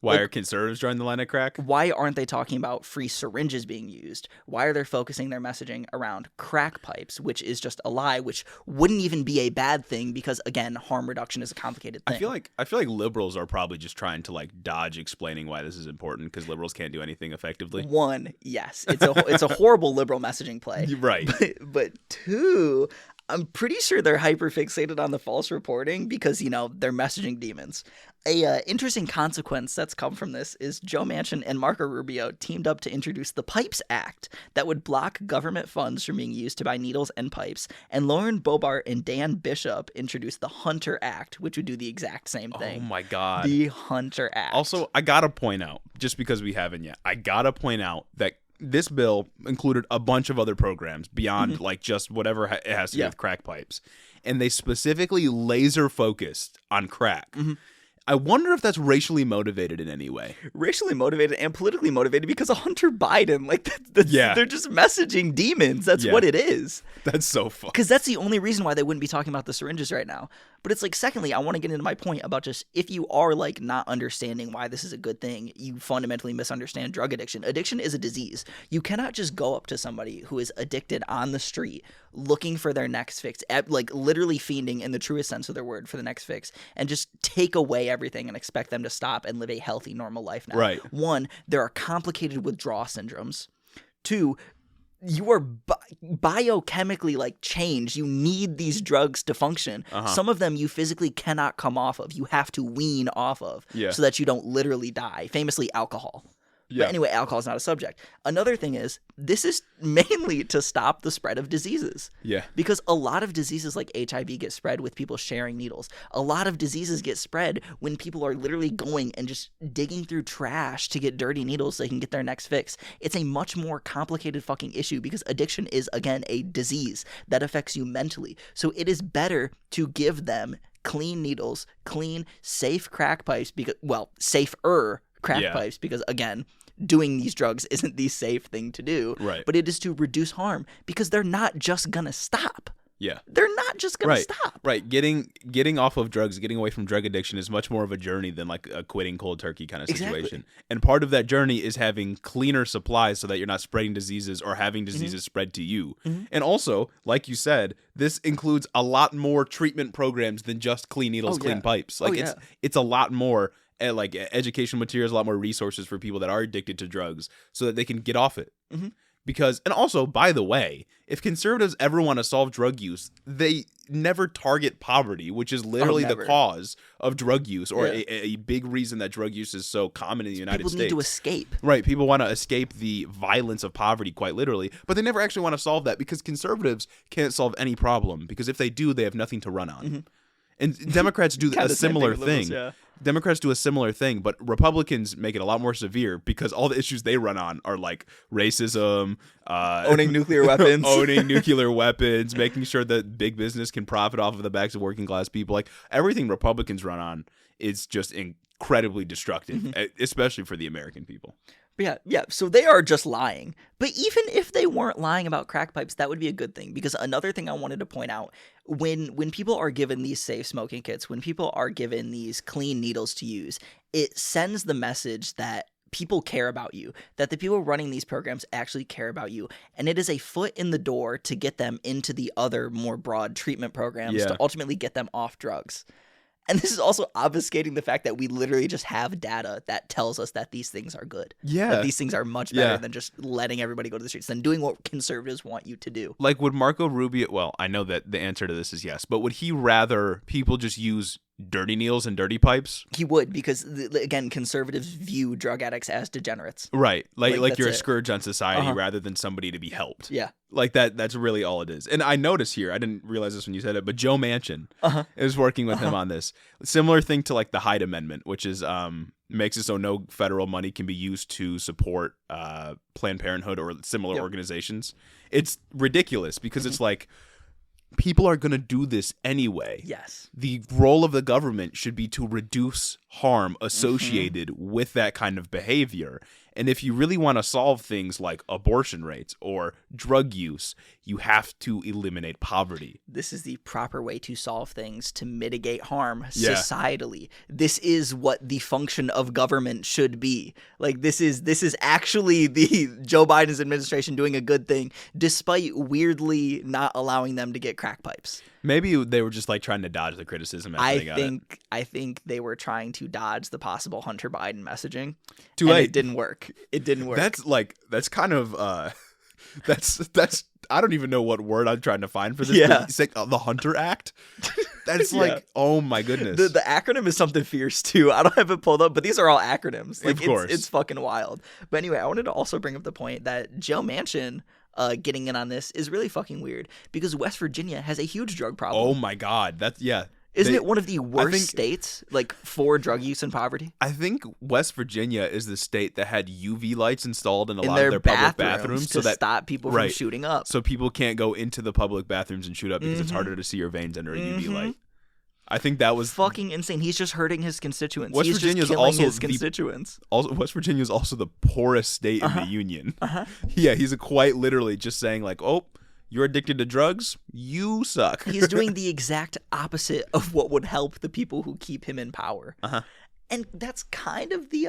Why are conservatives drawing the line at crack? Why aren't they talking about free syringes being used? Why are they focusing their messaging around crack pipes, which is just a lie, which wouldn't even be a bad thing because, again, harm reduction is a complicated thing. I feel like liberals are probably just trying to like dodge explaining why this is important because liberals can't do anything effectively. One, yes, it's a horrible liberal messaging play. Right. But two, I'm pretty sure they're hyper-fixated on the false reporting because, they're messaging demons. A interesting consequence that's come from this is Joe Manchin and Marco Rubio teamed up to introduce the Pipes Act that would block government funds from being used to buy needles and pipes. And Lauren Boebert and Dan Bishop introduced the Hunter Act, which would do the exact same thing. Oh, my God. The Hunter Act. Also, I got to point out, just because we haven't yet, I got to point out that this bill included a bunch of other programs beyond like just whatever it has to do with crack pipes. And they specifically laser focused on crack. I wonder if that's racially motivated in any way. Racially motivated and politically motivated because of Hunter Biden. Like, they're just messaging demons. That's what it is. That's so fun. Because that's the only reason why they wouldn't be talking about the syringes right now. But it's like, secondly, I want to get into my point about just if you are like not understanding why this is a good thing, you fundamentally misunderstand drug addiction. Addiction is a disease. You cannot just go up to somebody who is addicted on the street looking for their next fix, like literally fiending in the truest sense of their word for the next fix, and just take away everything and expect them to stop and live a healthy, normal life now. Right. One, there are complicated withdrawal syndromes. Two, you are biochemically like changed. You need these drugs to function. Some of them you physically cannot come off of. You have to wean off of so that you don't literally die. Famously, alcohol. Yeah. But anyway, alcohol is not a subject. Another thing is, this is mainly to stop the spread of diseases. Yeah. Because a lot of diseases like HIV get spread with people sharing needles. A lot of diseases get spread when people are literally going and just digging through trash to get dirty needles so they can get their next fix. It's a much more complicated fucking issue because addiction is, again, a disease that affects you mentally. So it is better to give them clean needles, clean, safe crack pipes, safer crack pipes because, again, doing these drugs isn't the safe thing to do. Right. But it is to reduce harm because they're not just going to stop. Yeah. They're not just going to stop. Right. Getting off of drugs, getting away from drug addiction is much more of a journey than like a quitting cold turkey kind of situation. Exactly. And part of that journey is having cleaner supplies so that you're not spreading diseases or having diseases spread to you. And also, like you said, this includes a lot more treatment programs than just clean needles, clean pipes. Like it's a lot more like educational materials, a lot more resources for people that are addicted to drugs so that they can get off it. Because, and also, by the way, if conservatives ever want to solve drug use, they never target poverty, which is literally the cause of drug use or a big reason that drug use is so common in the United States. People need to escape. Right. People want to escape the violence of poverty, quite literally, but they never actually want to solve that because conservatives can't solve any problem because if they do, they have nothing to run on. And Democrats do a similar thing. Democrats do a similar thing, but Republicans make it a lot more severe because all the issues they run on are like racism, owning nuclear weapons, making sure that big business can profit off of the backs of working class people. Like everything Republicans run on is just incredibly destructive, especially for the American people. Yeah. So they are just lying. But even if they weren't lying about crack pipes, that would be a good thing. Because another thing I wanted to point out, when people are given these safe smoking kits, when people are given these clean needles to use, it sends the message that people care about you, that the people running these programs actually care about you. And it is a foot in the door to get them into the other more broad treatment programs to ultimately get them off drugs. And this is also obfuscating the fact that we literally just have data that tells us that these things are good. Yeah. That these things are much better than just letting everybody go to the streets, than doing what conservatives want you to do. Like, would Marco Rubio, well, I know that the answer to this is yes, but would he rather people just use dirty needles and dirty pipes. He would, because again, conservatives view drug addicts as degenerates. Right. Like you're a it. scourge on society rather than somebody to be helped. Yeah. Like that's really all it is. And I noticed here, I didn't realize this when you said it, but Joe Manchin is working with him on this. Similar thing to like the Hyde Amendment, which is makes it so no federal money can be used to support Planned Parenthood or similar organizations. It's ridiculous because it's like, people are going to do this anyway. Yes. The role of the government should be to reduce harm associated with that kind of behavior. And if you really want to solve things like abortion rates or drug use, you have to eliminate poverty. This is the proper way to solve things to mitigate harm societally. This is what the function of government should be. Like this is actually the Joe Biden's administration doing a good thing, despite weirdly not allowing them to get crack pipes. Maybe they were just like trying to dodge the criticism. I think they were trying to dodge the possible Hunter Biden messaging. Too late. It didn't work. It didn't work. That's kind of that's I don't even know what word I'm trying to find for this. Yeah. But it's like the Hunter Act. That's like, oh my goodness. The acronym is something fierce too. I don't have it pulled up, but these are all acronyms. Like, of course. It's fucking wild. But anyway, I wanted to also bring up the point that Joe Manchin getting in on this is really fucking weird because West Virginia has a huge drug problem. Oh my God. Isn't it one of the worst states, like, for drug use and poverty? I think West Virginia is the state that had UV lights installed in a lot of their public bathrooms to stop people from shooting up. So people can't go into the public bathrooms and shoot up because it's harder to see your veins under a UV light. I think that was fucking insane. He's just hurting his constituents. West Virginia is also his constituents. West Virginia is also the poorest state in the union. Yeah, he's quite literally just saying like, "Oh, you're addicted to drugs? You suck." He's doing the exact opposite of what would help the people who keep him in power. And that's kind of the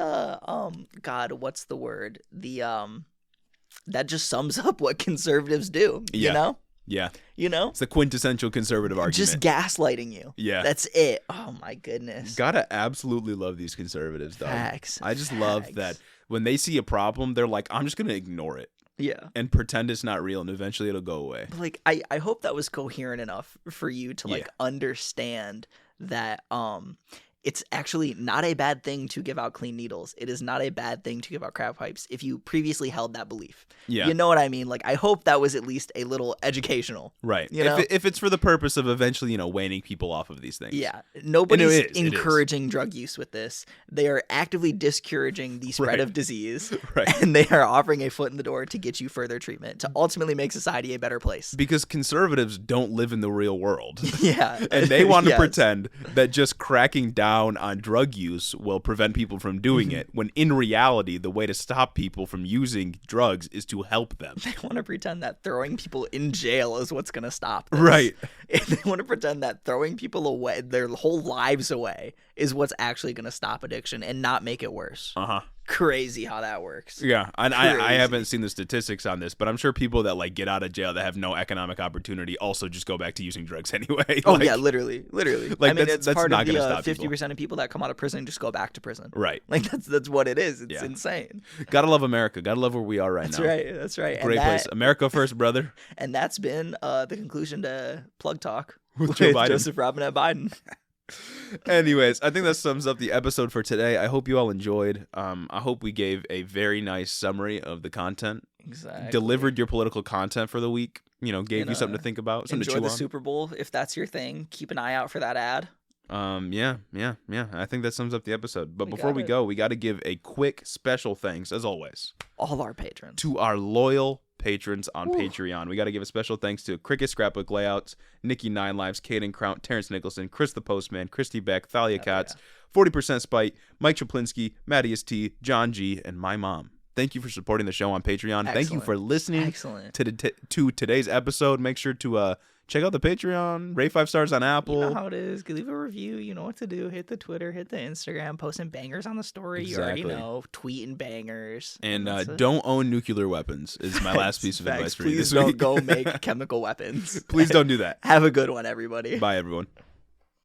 God, what's the word? That just sums up what conservatives do, you know? Yeah. You know? It's the quintessential conservative argument. Just gaslighting you. Yeah. That's it. Oh my goodness. Gotta absolutely love these conservatives, though. Facts. I just love that when they see a problem, they're like, I'm just gonna ignore it. Yeah. And pretend it's not real, and eventually it'll go away. Like, I hope that was coherent enough for you to like understand that it's actually not a bad thing to give out clean needles. It is not a bad thing to give out crack pipes if you previously held that belief. Yeah. You know what I mean? Like, I hope that was at least a little educational. Right. You know? If it's for the purpose of eventually, waning people off of these things. Yeah. Nobody's encouraging drug use with this. They are actively discouraging the spread of disease. Right. And they are offering a foot in the door to get you further treatment, to ultimately make society a better place. Because conservatives don't live in the real world. Yeah. And they want to pretend that just cracking down on drug use will prevent people from doing it, when in reality, the way to stop people from using drugs is to help them. They want to pretend that throwing people in jail is what's going to stop this. Right. And they want to pretend that throwing people away, their whole lives away, is what's actually going to stop addiction and not make it worse. Crazy how that works. Yeah, and I haven't seen the statistics on this, but I'm sure people that like get out of jail that have no economic opportunity also just go back to using drugs anyway. Oh yeah, literally. Like, I mean, that's part not of the 50% of people that come out of prison just go back to prison. Right. Like that's what it is. It's insane. Gotta love America. Gotta love where we are right now. That's right. Great place. America first, brother. And that's been the conclusion to Plug Talk with Joe Biden. Joseph Robinette Biden. Anyways, I think that sums up the episode for today. I hope you all enjoyed. I hope we gave a very nice summary of the content. Exactly. Delivered your political content for the week. Gave you something to think about. Something enjoy to chew the on. Super Bowl if that's your thing. Keep an eye out for that ad. Yeah. I think that sums up the episode. But before we go, we got to give a quick special thanks, as always, all our patrons, to our loyal patrons on Patreon. We got to give a special thanks to Cricket Scrapbook Layouts, Nikki Nine Lives, Caden Crout, Terrence Nicholson, Chris the Postman, Christy Beck, Thalia Katz, 40% Spite, Mike Chaplinsky, Mattias T, John G, and my mom. Thank you for supporting the show on Patreon. Excellent. Thank you for listening to today's episode. Make sure to check out the Patreon, rate 5 stars on Apple. You know how it is. Leave a review. You know what to do. Hit the Twitter, hit the Instagram, posting bangers on the story. Exactly. You already know. Tweeting bangers. And don't own nuclear weapons is my last piece of advice for you this week. Please week. don't go make chemical weapons. Please don't do that. Have a good one, everybody. Bye, everyone.